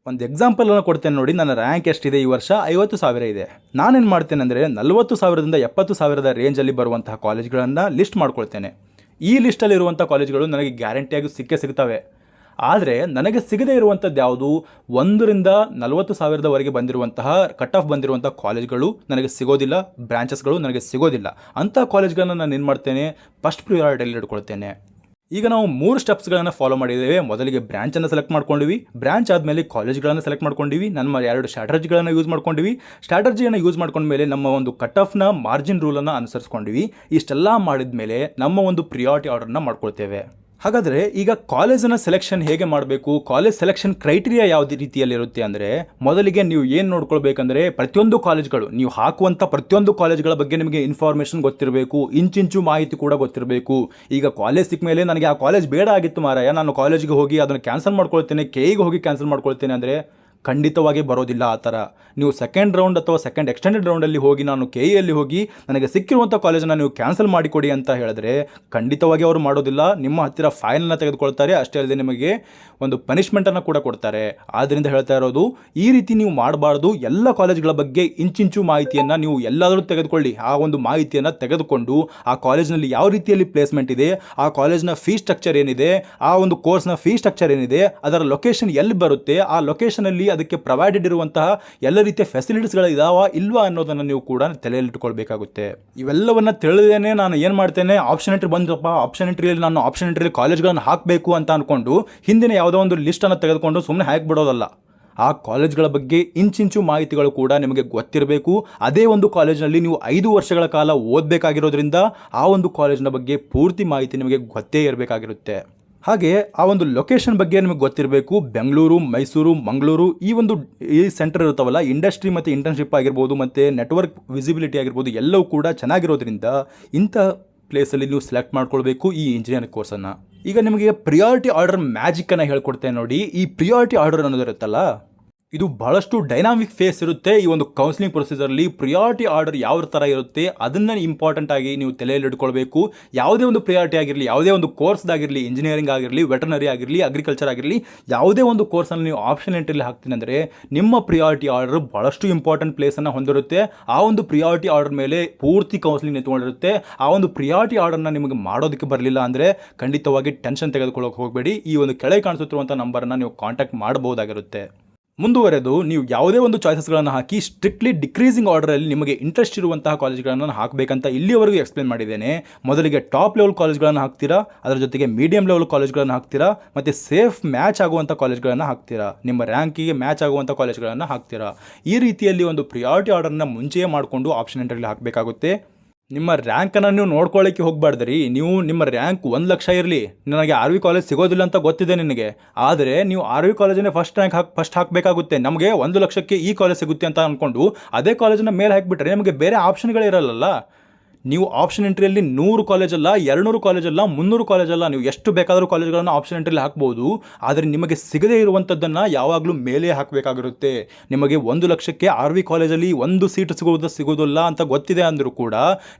ಒಂದು ಎಕ್ಸಾಂಪಲನ್ನು ಕೊಡ್ತೇನೆ ನೋಡಿ. ನನ್ನ ರ್ಯಾಂಕ್ ಎಷ್ಟಿದೆ ಈ ವರ್ಷ? 50,000 ಇದೆ. ನಾನೇನು ಮಾಡ್ತೇನೆ ಅಂದರೆ 40,000ದಿಂದ 70,000 ರೇಂಜಲ್ಲಿ ಬರುವಂತಹ ಕಾಲೇಜ್ಗಳನ್ನು ಲಿಸ್ಟ್ ಮಾಡ್ಕೊಳ್ತೇನೆ. ಈ ಲಿಸ್ಟಲ್ಲಿರುವಂಥ ಕಾಲೇಜ್ಗಳು ನನಗೆ ಗ್ಯಾರಂಟಿಯಾಗಿ ಸಿಗ್ತವೆ. ಆದರೆ ನನಗೆ ಸಿಗದೇ ಇರುವಂಥದ್ದು ಯಾವುದು? 1ರಿಂದ 40,000ವರೆಗೆ ಬಂದಿರುವಂತಹ ಕಟ್ ಆಫ್ ಬಂದಿರುವಂಥ ಕಾಲೇಜ್ಗಳು ನನಗೆ ಸಿಗೋದಿಲ್ಲ, ಬ್ರಾಂಚಸ್ಗಳು ನನಗೆ ಸಿಗೋದಿಲ್ಲ. ಅಂಥ ಕಾಲೇಜ್ಗಳನ್ನು ನಾನು ಏನು ಮಾಡ್ತೇನೆ? ಫಸ್ಟ್ ಪ್ರಿಯಾರಿಟಿಯಲ್ಲಿ ಇಟ್ಕೊಳ್ತೇನೆ. ಈಗ ನಾವು 3 ಸ್ಟೆಪ್ಸ್ಗಳನ್ನು ಫಾಲೋ ಮಾಡಿದ್ದೇವೆ. ಮೊದಲಿಗೆ ಬ್ರಾಂಚನ್ನು ಸೆಲೆಕ್ಟ್ ಮಾಡ್ಕೊಂಡಿವಿ, ಬ್ರಾಂಚ್ ಆದಮೇಲೆ ಕಾಲೇಜ್ಗಳನ್ನು ಸೆಲೆಕ್ಟ್ ಮಾಡ್ಕೊಂಡಿವಿ, ನಮ್ಮ 2 ಸ್ಟ್ರಾಟಜಿಗಳನ್ನು ಯೂಸ್ ಮಾಡ್ಕೊಂಡಿವಿ. ಸ್ಟ್ರಾಟಜಿಯನ್ನು ಯೂಸ್ ಮಾಡ್ಕೊಂಡ್ಮೇಲೆ ನಮ್ಮ ಒಂದು ಕಟ್ ಆಫ್ನ ಮಾರ್ಜಿನ್ ರೂಲನ್ನು ಅನುಸರಿಸ್ಕೊಂಡಿವಿ. ಇಷ್ಟೆಲ್ಲ ಮಾಡಿದ ಮೇಲೆ ನಮ್ಮ ಒಂದು ಪ್ರಿಯಾರಿಟಿ ಆರ್ಡರ್ನ ಮಾಡ್ಕೊಳ್ತೇವೆ. ಹಾಗಾದರೆ ಈಗ ಕಾಲೇಜಿನ ಸೆಲೆಕ್ಷನ್ ಹೇಗೆ ಮಾಡಬೇಕು? ಕಾಲೇಜ್ ಸೆಲೆಕ್ಷನ್ ಕ್ರೈಟೀರಿಯಾ ಯಾವುದೇ ರೀತಿಯಲ್ಲಿರುತ್ತೆ ಅಂದರೆ, ಮೊದಲಿಗೆ ನೀವು ಏನು ನೋಡ್ಕೊಳ್ಬೇಕಂದ್ರೆ, ಪ್ರತಿಯೊಂದು ಕಾಲೇಜ್ಗಳು, ನೀವು ಹಾಕುವಂಥ ಪ್ರತಿಯೊಂದು ಕಾಲೇಜ್ಗಳ ಬಗ್ಗೆ ನಿಮಗೆ ಇನ್ಫಾರ್ಮೇಷನ್ ಗೊತ್ತಿರಬೇಕು, ಇಂಚಿಂಚು ಮಾಹಿತಿ ಕೂಡ ಗೊತ್ತಿರಬೇಕು. ಈಗ ಕಾಲೇಜ್ ಸಿಕ್ಕ ಮೇಲೆ ನನಗೆ ಆ ಕಾಲೇಜ್ ಬೇಡ ಆಗಿತ್ತು ಮಾರಾಯ, ನಾನು ಕಾಲೇಜಿಗೆ ಹೋಗಿ ಅದನ್ನು ಕ್ಯಾನ್ಸಲ್ ಮಾಡ್ಕೊಳ್ತೇನೆ, ಕೆಇಗೆ ಹೋಗಿ ಕ್ಯಾನ್ಸಲ್ ಮಾಡ್ಕೊಳ್ತೇನೆ ಅಂದರೆ ಖಂಡಿತವಾಗಿ ಬರೋದಿಲ್ಲ. ಆ ಥರ ನೀವು ಸೆಕೆಂಡ್ ರೌಂಡ್ ಅಥವಾ ಸೆಕೆಂಡ್ ಎಕ್ಸ್ಟೆಂಡೆಡ್ ರೌಂಡಲ್ಲಿ ಹೋಗಿ ನಾನು ಕೆಇಯಲ್ಲಿ ಹೋಗಿ ನನಗೆ ಸಿಕ್ಕಿರುವಂಥ ಕಾಲೇಜನ್ನು ನೀವು ಕ್ಯಾನ್ಸಲ್ ಮಾಡಿಕೊಡಿ ಅಂತ ಹೇಳಿದ್ರೆ ಖಂಡಿತವಾಗಿ ಅವರು ಮಾಡೋದಿಲ್ಲ. ನಿಮ್ಮ ಹತ್ತಿರ ಫೈನನ್ನು ತೆಗೆದುಕೊಳ್ತಾರೆ. ಅಷ್ಟೇ ಅಲ್ಲದೆ ನಿಮಗೆ ಒಂದು ಪನಿಷ್ಮೆಂಟನ್ನು ಕೂಡ ಕೊಡ್ತಾರೆ. ಆದ್ದರಿಂದ ಹೇಳ್ತಾ ಇರೋದು, ಈ ರೀತಿ ನೀವು ಮಾಡಬಾರ್ದು. ಎಲ್ಲ ಕಾಲೇಜ್ಗಳ ಬಗ್ಗೆ ಇಂಚಿಂಚು ಮಾಹಿತಿಯನ್ನು ನೀವು ಎಲ್ಲಾದರೂ ತೆಗೆದುಕೊಳ್ಳಿ. ಆ ಒಂದು ಮಾಹಿತಿಯನ್ನು ತೆಗೆದುಕೊಂಡು ಆ ಕಾಲೇಜ್ನಲ್ಲಿ ಯಾವ ರೀತಿಯಲ್ಲಿ ಪ್ಲೇಸ್ಮೆಂಟ್ ಇದೆ, ಆ ಕಾಲೇಜ್ನ ಫೀ ಸ್ಟ್ರಕ್ಚರ್ ಏನಿದೆ, ಆ ಒಂದು ಕೋರ್ಸ್ನ ಫೀ ಸ್ಟ್ರಕ್ಚರ್ ಏನಿದೆ, ಅದರ ಲೊಕೇಶನ್ ಎಲ್ಲಿ ಬರುತ್ತೆ, ಆ ಲೊಕೇಶನಲ್ಲಿ ಅದಕ್ಕೆ ಪ್ರೊವೈಡೆಡ್ ಇರುವಂತಹ ಎಲ್ಲ ರೀತಿಯ ಫೆಸಿಲಿಟೀಸ್ಗಳು ಇದಾವ ಇಲ್ವಾ ಅನ್ನೋದನ್ನು ನೀವು ಕೂಡ ತಲೆಯಲ್ಲಿಟ್ಟುಕೊಳ್ಬೇಕಾಗುತ್ತೆ. ಇವೆಲ್ಲವನ್ನ ತಿಳಿದೇನೆ ನಾನು ಏನು ಮಾಡ್ತೇನೆ, ಆಪ್ಷನ್ ಎಂಟ್ರಿ ಬಂದಪ್ಪ, ಆಪ್ಷನ್ ಎಂಟ್ರಿಯಲ್ಲಿ ನಾನು ಆಪ್ಷನ್ ಎಂಟ್ರಿಯಲ್ಲಿ ಕಾಲೇಜ್ಗಳನ್ನು ಹಾಕಬೇಕು ಅಂತ ಅಂದ್ಕೊಂಡು ಹಿಂದಿನ ಯಾವುದೋ ಒಂದು ಲಿಸ್ಟನ್ನು ತೆಗೆದುಕೊಂಡು ಸುಮ್ಮನೆ ಹಾಕಿಬಿಡೋದಲ್ಲ. ಆ ಕಾಲೇಜ್ಗಳ ಬಗ್ಗೆ ಇಂಚಿಂಚು ಮಾಹಿತಿಗಳು ಕೂಡ ನಿಮಗೆ ಗೊತ್ತಿರಬೇಕು. ಅದೇ ಒಂದು ಕಾಲೇಜಿನಲ್ಲಿ ನೀವು 5 ವರ್ಷಗಳ ಕಾಲ ಓದಬೇಕಾಗಿರೋದ್ರಿಂದ ಆ ಒಂದು ಕಾಲೇಜಿನ ಬಗ್ಗೆ ಪೂರ್ತಿ ಮಾಹಿತಿ ನಿಮಗೆ ಗೊತ್ತೇ ಇರಬೇಕಾಗಿರುತ್ತೆ. ಹಾಗೆ ಆ ಒಂದು ಲೊಕೇಶನ್ ಬಗ್ಗೆ ನಿಮಗೆ ಗೊತ್ತಿರಬೇಕು. ಬೆಂಗಳೂರು, ಮೈಸೂರು, ಮಂಗಳೂರು ಈ ಸೆಂಟರ್ ಇರುತ್ತವಲ್ಲ, ಇಂಡಸ್ಟ್ರಿ ಮತ್ತು ಇಂಟರ್ನ್ಶಿಪ್ ಆಗಿರ್ಬೋದು ಮತ್ತು ನೆಟ್ವರ್ಕ್ ವಿಸಿಬಿಲಿಟಿ ಆಗಿರ್ಬೋದು, ಎಲ್ಲವೂ ಕೂಡ ಚೆನ್ನಾಗಿರೋದ್ರಿಂದ ಇಂಥ ಪ್ಲೇಸಲ್ಲಿ ನೀವು ಸೆಲೆಕ್ಟ್ ಮಾಡ್ಕೊಳ್ಬೇಕು ಈ ಇಂಜಿನಿಯರಿಂಗ್ ಕೋರ್ಸನ್ನು. ಈಗ ನಿಮಗೆ ಪ್ರಿಯಾರಿಟಿ ಆರ್ಡರ್ ಮ್ಯಾಜಿಕ್ಕನ್ನು ಹೇಳ್ಕೊಡ್ತೇನೆ ನೋಡಿ. ಈ ಪ್ರಿಯಾರಿಟಿ ಆರ್ಡರ್ ಅನ್ನೋದಿರುತ್ತಲ್ಲ, ಇದು ಬಹಳಷ್ಟು ಡೈನಾಮಿಕ್ ಫೇಸ್ ಇರುತ್ತೆ. ಈ ಒಂದು ಕೌನ್ಸಿಲಿಂಗ್ ಪ್ರೊಸೀಜರಲ್ಲಿ ಪ್ರಿಯಾರಿಟಿ ಆರ್ಡರ್ ಯಾವ ಥರ ಇರುತ್ತೆ ಅದನ್ನು ಇಂಪಾರ್ಟೆಂಟ್ ಆಗಿ ನೀವು ತಲೆಯಲ್ಲಿ ಇಟ್ಕೊಳ್ಬೇಕು. ಯಾವುದೇ ಒಂದು ಪ್ರಿಯಾರಿಟಿ ಆಗಿರಲಿ, ಯಾವುದೇ ಒಂದು ಕೋರ್ಸ್ದಾಗಿರಲಿ, ಇಂಜಿನಿಯರಿಂಗ್ ಆಗಿರಲಿ, ವೆಟರ್ನರಿ ಆಗಿರಲಿ, ಅಗ್ರಿಕಲ್ಚರ್ ಆಗಿರಲಿ, ಯಾವುದೇ ಒಂದು ಕೋರ್ಸನ್ನು ನೀವು ಆಪ್ಷನ್ ಎಂಟ್ರಿಯಲ್ಲಿ ಹಾಕ್ತೀನಿ ಅಂದರೆ ನಿಮ್ಮ ಪ್ರಿಯಾರಿಟಿ ಆರ್ಡರ್ ಭಾಳಷ್ಟು ಇಂಪಾರ್ಟೆಂಟ್ ಪ್ಲೇಸನ್ನು ಹೊಂದಿರುತ್ತೆ. ಆ ಒಂದು ಪ್ರಿಯಾರಿಟಿ ಆರ್ಡರ್ ಮೇಲೆ ಪೂರ್ತಿ ಕೌನ್ಸಿಲಿಂಗ್ ನಿಂತ್ಕೊಂಡಿರುತ್ತೆ. ಆ ಒಂದು ಪ್ರಿಯಾರಿಟಿ ಆರ್ಡರ್ನ ನಿಮಗೆ ಮಾಡೋದಕ್ಕೆ ಬರಲಿಲ್ಲ ಅಂದರೆ ಖಂಡಿತವಾಗಿ ಟೆನ್ಷನ್ ತೆಗೆದುಕೊಳ್ಳೋಕೆ ಹೋಗಬೇಡಿ. ಈ ಒಂದು ಕೆಳಗೆ ಕಾಣಿಸುತ್ತಿರುವಂಥ ನಂಬರನ್ನು ನೀವು ಕಾಂಟ್ಯಾಕ್ಟ್ ಮಾಡಬಹುದಾಗಿರುತ್ತೆ. ಮುಂದುವರೆದು ನೀವು ಯಾವುದೇ ಒಂದು ಚಾಯ್ಸಸ್ಗಳನ್ನು ಹಾಕಿ ಸ್ಟ್ರಿಕ್ಟ್ಲಿ ಡಿಕ್ರೀಸಿಂಗ್ ಆರ್ಡರಲ್ಲಿ ನಿಮಗೆ ಇಂಟ್ರೆಸ್ಟ್ ಇರುವಂತಹ ಕಾಲೇಜ್ಗಳನ್ನು ಹಾಕಬೇಕಂತ ಇಲ್ಲಿವರೆಗೂ ಎಕ್ಸ್ಪ್ಲೇನ್ ಮಾಡಿದ್ದೇನೆ. ಮೊದಲಿಗೆ ಟಾಪ್ ಲೆವೆಲ್ ಕಾಲೇಜ್ಗಳನ್ನು ಹಾಕ್ತೀರಾ, ಅದರ ಜೊತೆಗೆ ಮೀಡಿಯಂ ಲೆವೆಲ್ ಕಾಲೇಜ್ಗಳನ್ನು ಹಾಕ್ತೀರಾ, ಮತ್ತು ಸೇಫ್ ಮ್ಯಾಚ್ ಆಗುವಂಥ ಕಾಲೇಜ್ಗಳನ್ನು ಹಾಕ್ತೀರಾ, ನಿಮ್ಮ ರ್ಯಾಂಕಿಗೆ ಮ್ಯಾಚ್ ಆಗುವಂಥ ಕಾಲೇಜ್ಗಳನ್ನು ಹಾಕ್ತೀರಾ. ಈ ರೀತಿಯಲ್ಲಿ ಒಂದು ಪ್ರಿಯಾರಿಟಿ ಆರ್ಡರ್ನ ಮುಂಚೆಯೇ ಮಾಡಿಕೊಂಡು ಆಪ್ಷನ್ ಎಂಟ್ರಿಯಲ್ಲಿ ಹಾಕಬೇಕಾಗುತ್ತೆ. ನಿಮ್ಮ ರ್ಯಾಂಕನ್ನು ನೀವು ನೋಡ್ಕೊಳ್ಳೋಕ್ಕೆ ಹೋಗಬಾರ್ದ್ರಿ. ನೀವು ನಿಮ್ಮ ರ್ಯಾಂಕ್ 1 ಲಕ್ಷ ಇರಲಿ, ನನಗೆ ಆರ್ ವಿ ಕಾಲೇಜ್ ಸಿಗೋದಿಲ್ಲ ಅಂತ ಗೊತ್ತಿದೆ ನಿನಗೆ, ಆದರೆ ನೀವು ಆರ್ ವಿ ಕಾಲೇಜನ್ನೇ ಫಸ್ಟ್ ಹಾಕಬೇಕಾಗುತ್ತೆ. ನಮಗೆ 1 ಲಕ್ಷಕ್ಕೆ ಈ ಕಾಲೇಜ್ ಸಿಗುತ್ತೆ ಅಂತ ಅಂದ್ಕೊಂಡು ಅದೇ ಕಾಲೇಜನ್ನ ಮೇಲೆ ಹಾಕಿಬಿಟ್ರೆ ನಿಮಗೆ ಬೇರೆ ಆಪ್ಷನ್ಗಳಿರಲ್ಲ. ನೀವು ಆಪ್ಷನ್ ಎಂಟ್ರಿಯಲ್ಲಿ 100 ಕಾಲೇಜಲ್ಲ, 200 ಕಾಲೇಜಲ್ಲ, 300 ಕಾಲೇಜಲ್ಲ, ನೀವು ಎಷ್ಟು ಬೇಕಾದರೂ ಕಾಲೇಜ್ಗಳನ್ನು ಆಪ್ಷನ್ ಎಂಟ್ರಿಯಲ್ಲಿ ಹಾಕ್ಬೋದು. ಆದರೆ ನಿಮಗೆ ಸಿಗದೇ ಇರುವಂಥದ್ದನ್ನು ಯಾವಾಗಲೂ ಮೇಲೆ ಹಾಕಬೇಕಾಗಿರುತ್ತೆ. ನಿಮಗೆ 1 ಲಕ್ಷಕ್ಕೆ ಆರ್ ವಿ ಕಾಲೇಜಲ್ಲಿ 1 ಸೀಟ್ ಸಿಗೋದಿಲ್ಲ ಅಂತ ಗೊತ್ತಿದೆ ಅಂದರೂ ಕೂಡ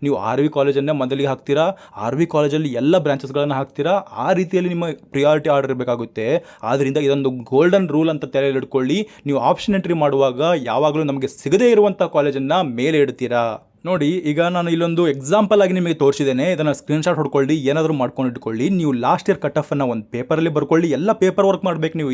ನೀವು ಆರ್ ವಿ ಕಾಲೇಜನ್ನೇ ಮೊದಲಿಗೆ ಹಾಕ್ತೀರಾ, ಆರ್ ವಿ ಕಾಲೇಜಲ್ಲಿ ಎಲ್ಲ ಬ್ರಾಂಚಸ್ಗಳನ್ನು ಹಾಕ್ತೀರಾ. ಆ ರೀತಿಯಲ್ಲಿ ನಿಮ್ಮ ಪ್ರಿಯಾರಿಟಿ ಆರ್ಡರ್ ಇರಬೇಕಾಗುತ್ತೆ. ಆದ್ದರಿಂದ ಇದೊಂದು ಗೋಲ್ಡನ್ ರೂಲ್ ಅಂತ ತಲೆಯಲ್ಲಿ ಇಟ್ಕೊಳ್ಳಿ. ನೀವು ಆಪ್ಷನ್ ಎಂಟ್ರಿ ಮಾಡುವಾಗ ಯಾವಾಗಲೂ ನಮಗೆ ಸಿಗದೇ ಇರುವಂಥ ಕಾಲೇಜನ್ನು ಮೇಲೆ ಇಡ್ತೀರಾ. ನೋಡಿ, ಈಗ ನಾನು ಇಲ್ಲೊಂದು ಎಕ್ಸಾಂಪಲ್ ಆಗಿ ನಿಮಗೆ ತೋರಿಸಿದ್ದೇನೆ. ಇದನ್ನು ಸ್ಕ್ರೀನ್ಶಾಟ್ ಹೊಡ್ಕೊಳ್ಳಿ, ಏನಾದರೂ ಮಾಡ್ಕೊಂಡು ಇಟ್ಕೊಳ್ಳಿ. ನೀವು ಲಾಸ್ಟ್ ಇಯರ್ ಕಟ್ ಆಫನ್ನು ಒಂದು ಪೇಪರಲ್ಲಿ ಬರ್ಕೊಳ್ಳಿ. ಎಲ್ಲ ಪೇಪರ್ ವರ್ಕ್ ಮಾಡಬೇಕು ನೀವು.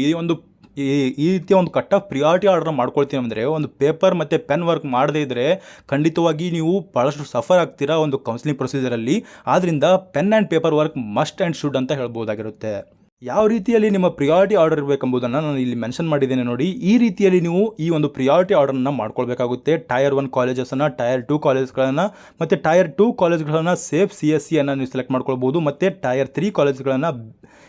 ಈ ರೀತಿಯ ಒಂದು ಕಟ್ ಆಫ್ ಪ್ರಿಯಾರಿಟಿ ಆರ್ಡರ್ ಮಾಡ್ಕೊಳ್ತೀವಿ ಅಂದರೆ ಒಂದು ಪೇಪರ್ ಮತ್ತು ಪೆನ್ ವರ್ಕ್ ಮಾಡದೇ ಇದ್ದರೆ ಖಂಡಿತವಾಗಿ ನೀವು ಭಾಳಷ್ಟು ಸಫರ್ ಆಗ್ತೀರಾ ಒಂದು ಕೌನ್ಸಿಲಿಂಗ್ ಪ್ರೊಸೀಜರಲ್ಲಿ. ಆದ್ದರಿಂದ pen and paper work must and should ಅಂತ ಹೇಳ್ಬೋದಾಗಿರುತ್ತೆ. ಯಾವ ರೀತಿಯಲ್ಲಿ ನಿಮ್ಮ ಪ್ರಿಯಾರಿಟಿ ಆರ್ಡರ್ ಇರಬೇಕೆಂಬುದನ್ನು ನಾನು ಇಲ್ಲಿ ಮೆನ್ಷನ್ ಮಾಡಿದ್ದೇನೆ ನೋಡಿ. ಈ ರೀತಿಯಲ್ಲಿ ನೀವು ಈ ಒಂದು ಪ್ರಿಯಾರಿಟಿ ಆರ್ಡರನ್ನು ಮಾಡ್ಕೊಳ್ಬೇಕಾಗುತ್ತೆ. ಟೈರ್ 1 ಕಾಲೇಜಸನ್ನು, ಟೈರ್ 2 ಕಾಲೇಜ್ಗಳನ್ನು ಮತ್ತು ಟೈರ್ 2 ಕಾಲೇಜ್ಗಳನ್ನು ಸೇಫ್ CSE ಅನ್ನು ನೀವು ಸೆಲೆಕ್ಟ್ ಮಾಡ್ಕೊಳ್ಬೋದು. ಮತ್ತು ಟೈರ್ 3 ಕಾಲೇಜ್ಗಳನ್ನು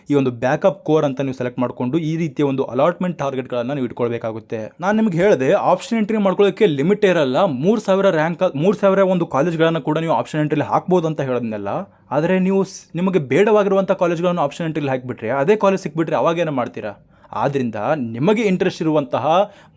ಈ ಒಂದು ಬ್ಯಾಕಪ್ ಕೋರ್ ಅಂತ ನೀವು ಸೆಲೆಕ್ಟ್ ಮಾಡಿಕೊಂಡು ಈ ರೀತಿಯ ಒಂದು ಅಲಾಟ್ಮೆಂಟ್ ಟಾರ್ಗೆಟ್ಗಳನ್ನು ನೀವು ಇಟ್ಕೊಳ್ಬೇಕಾಗುತ್ತೆ. ನಾನು ನಿಮ್ಗೆ ಹೇಳಿದೆ, ಆಪ್ಷನ್ ಎಂಟ್ರಿ ಮಾಡ್ಕೊಳ್ಳೋಕ್ಕೆ ಲಿಮಿಟ್ ಇರಲ್ಲ. 3,000 ಒಂದು ಕಾಲೇಜ್ಗಳನ್ನು ಕೂಡ ನೀವು ಆಪ್ಷನ್ ಎಂಟ್ರಿಲಿ ಹಾಕ್ಬೋದು ಅಂತ ಹೇಳಿದ್ನಲ್ಲ. ಆದರೆ ನೀವು ನಿಮಗೆ ಬೇಡವಾಗಿರುವಂಥ ಕಾಲೇಜ್ಗಳನ್ನು ಆಪ್ಷನ್ ಎಂಟ್ರಿಲಿ ಹಾಕಿಬಿಟ್ರೆ ಅದೇ ಕಾಲೇಜ್ ಸಿಕ್ಬಿಟ್ರೆ ಅವಾಗೇನು ಮಾಡ್ತೀರಾ? ಆದ್ದರಿಂದ ನಿಮಗೆ ಇಂಟ್ರೆಸ್ಟ್ ಇರುವಂತಹ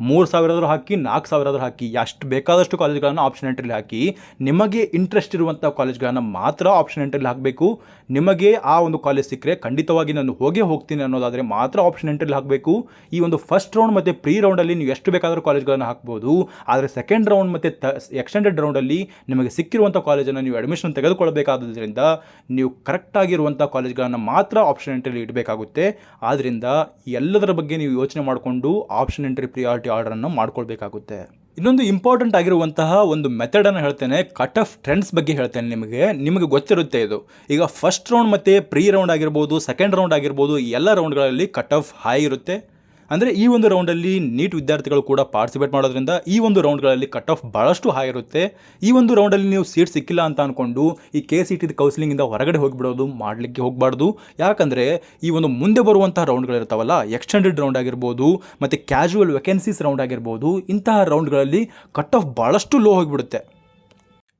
3,000 ಹಾಕಿ, 4,000 ಹಾಕಿ, ಎಷ್ಟು ಬೇಕಾದಷ್ಟು ಕಾಲೇಜ್ಗಳನ್ನು ಆಪ್ಷನ್ ಎಂಟ್ರಿಲಿ ಹಾಕಿ. ನಿಮಗೆ ಇಂಟ್ರೆಸ್ಟ್ ಇರುವಂಥ ಕಾಲೇಜ್ಗಳನ್ನು ಮಾತ್ರ ಆಪ್ಷನ್ ಎಂಟ್ರಿಲಿ ಹಾಕಬೇಕು. ನಿಮಗೆ ಆ ಒಂದು ಕಾಲೇಜ್ ಸಿಕ್ಕರೆ ಖಂಡಿತವಾಗಿ ನಾನು ಹೋಗೇ ಹೋಗ್ತೀನಿ ಅನ್ನೋದಾದರೆ ಮಾತ್ರ ಆಪ್ಷನ್ ಎಂಟ್ರಿಲಿ ಹಾಕಬೇಕು. ಈ ಒಂದು ಫಸ್ಟ್ ರೌಂಡ್ ಮತ್ತು ಪ್ರೀ ರೌಂಡಲ್ಲಿ ನೀವು ಎಷ್ಟು ಬೇಕಾದರೂ ಕಾಲೇಜ್ಗಳನ್ನು ಹಾಕ್ಬೋದು. ಆದರೆ ಸೆಕೆಂಡ್ ರೌಂಡ್ ಮತ್ತು ಎಕ್ಸ್ಟೆಂಡೆಡ್ ರೌಂಡಲ್ಲಿ ನಿಮಗೆ ಸಿಕ್ಕಿರುವಂಥ ಕಾಲೇಜನ್ನು ನೀವು ಅಡ್ಮಿಷನ್ ತೆಗೆದುಕೊಳ್ಳಬೇಕಾದ್ರಿಂದ ನೀವು ಕರೆಕ್ಟಾಗಿರುವಂಥ ಕಾಲೇಜ್ಗಳನ್ನು ಮಾತ್ರ ಆಪ್ಷನ್ ಎಂಟ್ರಿಲಿ ಇಡಬೇಕಾಗುತ್ತೆ. ಆದ್ದರಿಂದ ಎಲ್ಲದರ ಬಗ್ಗೆ ನೀವು ಯೋಚನೆ ಮಾಡಿಕೊಂಡು ಆಪ್ಷನ್ ಎಂಟ್ರಿ ಪ್ರಿಯಾರಿಟಿ ಆರ್ಡರನ್ನು ಮಾಡ್ಕೊಳ್ಬೇಕಾಗುತ್ತೆ. ಇನ್ನೊಂದು ಇಂಪಾರ್ಟೆಂಟ್ ಆಗಿರುವಂತಹ ಒಂದು ಮೆಥಡನ್ನು ಹೇಳ್ತೇನೆ, ಕಟ್ ಆಫ್ ಟ್ರೆಂಡ್ಸ್ ಬಗ್ಗೆ ಹೇಳ್ತೇನೆ. ನಿಮಗೆ ಗೊತ್ತಿರುತ್ತೆ ಇದು. ಈಗ ಫಸ್ಟ್ ರೌಂಡ್ ಮತ್ತು ಪ್ರೀ ರೌಂಡ್ ಆಗಿರ್ಬೋದು, ಸೆಕೆಂಡ್ ರೌಂಡ್ ಆಗಿರ್ಬೋದು, ಈ ಎಲ್ಲ ರೌಂಡ್ಗಳಲ್ಲಿ ಕಟ್ ಆಫ್ ಹೈ ಇರುತ್ತೆ. ಅಂದರೆ ಈ ಒಂದು ರೌಂಡಲ್ಲಿ ನೀಟ್ ವಿದ್ಯಾರ್ಥಿಗಳು ಕೂಡ ಪಾರ್ಟಿಸಿಪೇಟ್ ಮಾಡೋದ್ರಿಂದ ಈ ಒಂದು ರೌಂಡ್ಗಳಲ್ಲಿ ಕಟ್ ಆಫ್ ಭಾಳಷ್ಟು ಹೈ ಇರುತ್ತೆ. ಈ ಒಂದು ರೌಂಡಲ್ಲಿ ನೀವು ಸೀಟ್ ಸಿಕ್ಕಿಲ್ಲ ಅಂತ ಅಂದ್ಕೊಂಡು ಈ KCET ಕೌನ್ಸಿಲಿಂಗಿಂದ ಹೊರಗಡೆ ಹೋಗಿಬಿಡೋದು, ಮಾಡಲಿಕ್ಕೆ ಹೋಗಬಾರ್ದು. ಯಾಕಂದರೆ ಈ ಒಂದು ಮುಂದೆ ಬರುವಂತಹ ರೌಂಡ್ಗಳಿರ್ತಾವಲ್ಲ, ಎಕ್ಸ್ಟೆಂಡೆಡ್ ರೌಂಡ್ ಆಗಿರ್ಬೋದು ಮತ್ತು ಕ್ಯಾಶುವಲ್ ವೇಕೆನ್ಸೀಸ್ ರೌಂಡ್ ಆಗಿರ್ಬೋದು, ಇಂತಹ ರೌಂಡ್ಗಳಲ್ಲಿ ಕಟ್ ಆಫ್ ಭಾಳಷ್ಟು ಲೋ ಹೋಗಿಬಿಡುತ್ತೆ.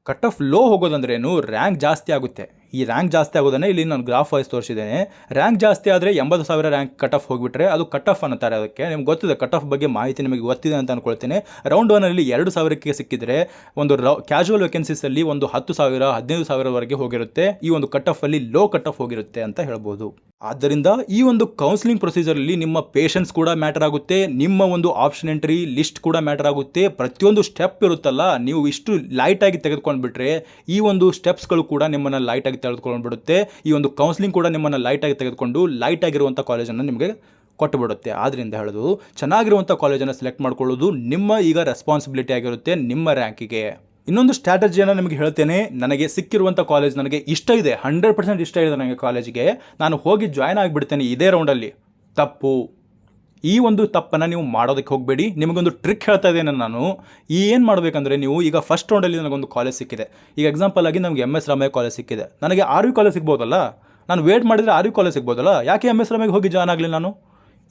ಕಟ್ ಆಫ್ ಲೋ ಹೋಗೋದಂದ್ರೇನು, ರ್ಯಾಂಕ್ ಜಾಸ್ತಿ ಆಗುತ್ತೆ. ಈ ರ್ಯಾಂಕ್ ಜಾಸ್ತಿ ಆಗೋದನ್ನೇ ಇಲ್ಲಿ ನಾನು ಗ್ರಾಫ್ ವೈಸ್ ತೋರಿಸಿದ್ದೇನೆ. ರ್ಯಾಂಕ್ ಜಾಸ್ತಿ ಆದರೆ 80,000 ರ್ಯಾಂಕ್ ಕಟ್ ಆಫ್ ಹೋಗಿಬಿಟ್ರೆ ಅದು ಕಟ್ ಆಫ್ ಅನ್ನತ್ತಾರೆ. ಅದಕ್ಕೆ ನಿಮ್ಗೆ ಗೊತ್ತಿದೆ, ಕಟ್ ಆಫ್ ಬಗ್ಗೆ ಮಾಹಿತಿ ನಿಮಗೆ ಗೊತ್ತಿದೆ ಅಂತ ಅಂದ್ಕೊಳ್ತೇನೆ. ರೌಂಡ್ 1ಅಲ್ಲಿ 2,000ಕ್ಕೆ ಸಿಕ್ಕಿದರೆ ಒಂದು ಕ್ಯಾಶುವಲ್ ವೇಕೆನ್ಸೀಸಲ್ಲಿ ಒಂದು 10,000 15,000ವರೆಗೆ ಹೋಗಿರುತ್ತೆ. ಈ ಒಂದು ಕಟ್ ಆಫಲ್ಲಿ ಲೋ ಕಟ್ ಆಫ್ ಹೋಗಿರುತ್ತೆ ಅಂತ ಹೇಳ್ಬೋದು. ಆದ್ದರಿಂದ ಈ ಒಂದು ಕೌನ್ಸಿಲಿಂಗ್ ಪ್ರೊಸೀಜರಲ್ಲಿ ನಿಮ್ಮ ಪೇಷನ್ಸ್ ಕೂಡ ಮ್ಯಾಟರ್ ಆಗುತ್ತೆ, ನಿಮ್ಮ ಒಂದು ಆಪ್ಷನ್ ಎಂಟ್ರಿ ಲಿಸ್ಟ್ ಕೂಡ ಮ್ಯಾಟರ್ ಆಗುತ್ತೆ. ಪ್ರತಿಯೊಂದು ಸ್ಟೆಪ್ ಇರುತ್ತಲ್ಲ, ನೀವು ಇಷ್ಟು ಲೈಟಾಗಿ ತೆಗೆದುಕೊಂಡ್ಬಿಟ್ರೆ ಈ ಒಂದು ಸ್ಟೆಪ್ಸ್ಗಳು ಕೂಡ ನಿಮ್ಮನ್ನು ಲೈಟಾಗಿ ತೆಗೆದುಕೊಂಡ್ಬಿಡುತ್ತೆ. ಈ ಒಂದು ಕೌನ್ಸಿಲಿಂಗ್ ಕೂಡ ನಿಮ್ಮನ್ನು ಲೈಟಾಗಿ ತೆಗೆದುಕೊಂಡು ಲೈಟಾಗಿರುವಂಥ ಕಾಲೇಜನ್ನು ನಿಮಗೆ ಕೊಟ್ಟು ಬಿಡುತ್ತೆ. ಆದ್ದರಿಂದ ಹೇಳೋದು, ಚೆನ್ನಾಗಿರುವಂಥ ಕಾಲೇಜನ್ನು ಸೆಲೆಕ್ಟ್ ಮಾಡ್ಕೊಳ್ಳೋದು ನಿಮ್ಮ ಈಗ ರೆಸ್ಪಾನ್ಸಿಬಿಲಿಟಿ ಆಗಿರುತ್ತೆ ನಿಮ್ಮ ರ್ಯಾಂಕಿಗೆ. ಇನ್ನೊಂದು ಸ್ಟ್ರಾಟಜಿಯನ್ನು ನಿಮಗೆ ಹೇಳ್ತೇನೆ. ನನಗೆ ಸಿಕ್ಕಿರುವಂಥ ಕಾಲೇಜ್ ನನಗೆ ಇಷ್ಟ ಇದೆ, 100% ಇಷ್ಟ ಇದೆ ನನಗೆ ಕಾಲೇಜಿಗೆ, ನಾನು ಹೋಗಿ ಜಾಯ್ನ್ ಆಗಿಬಿಡ್ತೇನೆ ಇದೇ ರೌಂಡಲ್ಲಿ. ತಪ್ಪು. ಈ ಒಂದು ತಪ್ಪನ್ನು ನೀವು ಮಾಡೋದಕ್ಕೆ ಹೋಗಬೇಡಿ. ನಿಮಗೊಂದು ಟ್ರಿಕ್ ಹೇಳ್ತಾ ಇದ್ದೇನೆ ನಾನು. ಏನು ಮಾಡಬೇಕಂದ್ರೆ, ನೀವು ಈಗ ಫಸ್ಟ್ ರೌಂಡಲ್ಲಿ ನನಗೊಂದು ಕಾಲೇಜ್ ಸಿಕ್ಕಿದೆ. ಈಗ ಎಕ್ಸಾಂಪಲ್ ಆಗಿ ನಮಗೆ MS ರಾಮಯ್ಯ ಕಾಲೇಜ್ ಸಿಕ್ಕಿದೆ. ನನಗೆ RV ಕಾಲೇಜ್ ಸಿಗ್ಬೋದಲ್ಲ, ನಾನು ವೇಟ್ ಮಾಡಿದರೆ RV ಕಾಲೇಜ್ ಸಿಗ್ಬೋದಲ್ಲ, ಯಾಕೆ MS ರಾಮಯ್ಯಗೆ ಹೋಗಿ ಜಾಯ್ನ್ ಆಗಲಿ ನಾನು?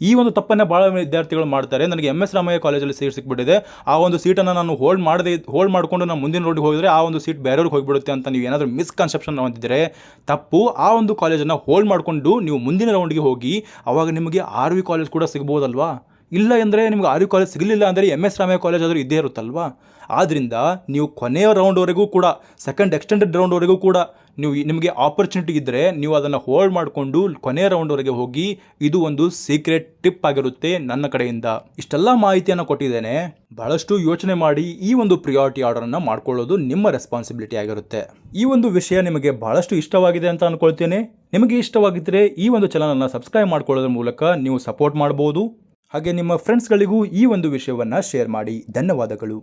ಈ ಒಂದು ತಪ್ಪನ್ನೇ ಭಾಳ ವಿದ್ಯಾರ್ಥಿಗಳು ಮಾಡ್ತಾರೆ. ನನಗೆ MS ರಾಮಯ್ಯ ಕಾಲೇಜಲ್ಲಿ ಸೀಟ್ ಸಿಕ್ಬಿಟ್ಟಿದೆ, ಆ ಒಂದು ಸೀಟನ್ನು ನಾನು ಹೋಲ್ಡ್ ಮಾಡಿಕೊಂಡು ನಾನು ಮುಂದಿನ ರೋಡಿಗೆ ಹೋಗಿದ್ರೆ ಆ ಒಂದು ಸೀಟ್ ಬೇರೆಯವ್ರಿಗೆ ಹೋಗಿಬಿಡುತ್ತೆ ಅಂತ ನೀವು ಏನಾದರೂ ಮಿಸ್ಕನ್ಸೆಪ್ಷನ್ ಹೊಂದಿದ್ರೆ ತಪ್ಪು. ಆ ಒಂದು ಕಾಲೇಜನ್ನು ಹೋಲ್ಡ್ ಮಾಡಿಕೊಂಡು ನೀವು ಮುಂದಿನ ರೌಂಡ್ಗೆ ಹೋಗಿ, ಆವಾಗ ನಿಮಗೆ RV ಕಾಲೇಜ್ ಕೂಡ ಸಿಗ್ಬೋದಲ್ವಾ? ಇಲ್ಲ ಅಂದರೆ ನಿಮ್ಗೆ RV ಕಾಲೇಜ್ ಸಿಗಲಿಲ್ಲ ಅಂದರೆ MS ರಾಮಯ್ಯ ಕಾಲೇಜ್ ಆದರೂ ಇದ್ದೇ ಇರುತ್ತಲ್ವಾ? ಆದ್ದರಿಂದ ನೀವು ಕೊನೆಯ ರೌಂಡ್ವರೆಗೂ ಕೂಡ, ಸೆಕೆಂಡ್ ಎಕ್ಸ್ಟೆಂಡೆಡ್ ರೌಂಡ್ವರೆಗೂ ಕೂಡ ನಿಮಗೆ ಆಪರ್ಚುನಿಟಿ ಇದ್ದರೆ ನೀವು ಅದನ್ನು ಹೋಲ್ಡ್ ಮಾಡಿಕೊಂಡು ಕೊನೆಯ ರೌಂಡ್ವರೆಗೆ ಹೋಗಿ. ಇದು ಒಂದು ಸೀಕ್ರೆಟ್ ಟಿಪ್ ಆಗಿರುತ್ತೆ ನನ್ನ ಕಡೆಯಿಂದ. ಇಷ್ಟೆಲ್ಲ ಮಾಹಿತಿಯನ್ನು ಕೊಟ್ಟಿದ್ದೇನೆ. ಬಹಳಷ್ಟು ಯೋಚನೆ ಮಾಡಿ ಈ ಒಂದು ಪ್ರಿಯಾರಿಟಿ ಆರ್ಡರನ್ನು ಮಾಡ್ಕೊಳ್ಳೋದು ನಿಮ್ಮ ರೆಸ್ಪಾನ್ಸಿಬಿಲಿಟಿ ಆಗಿರುತ್ತೆ. ಈ ಒಂದು ವಿಷಯ ನಿಮಗೆ ಬಹಳಷ್ಟು ಇಷ್ಟವಾಗಿದೆ ಅಂತ ಅಂದ್ಕೊಳ್ತೇನೆ. ನಿಮಗೆ ಇಷ್ಟವಾಗಿದ್ದರೆ ಈ ಒಂದು ಚಾನಲನ್ನು ಸಬ್ಸ್ಕ್ರೈಬ್ ಮಾಡ್ಕೊಳ್ಳೋದ್ರ ಮೂಲಕ ನೀವು ಸಪೋರ್ಟ್ ಮಾಡ್ಬೋದು. ಹಾಗೆ ನಿಮ್ಮ ಫ್ರೆಂಡ್ಸ್ಗಳಿಗೂ ಈ ಒಂದು ವಿಷಯವನ್ನು ಶೇರ್ ಮಾಡಿ. ಧನ್ಯವಾದಗಳು.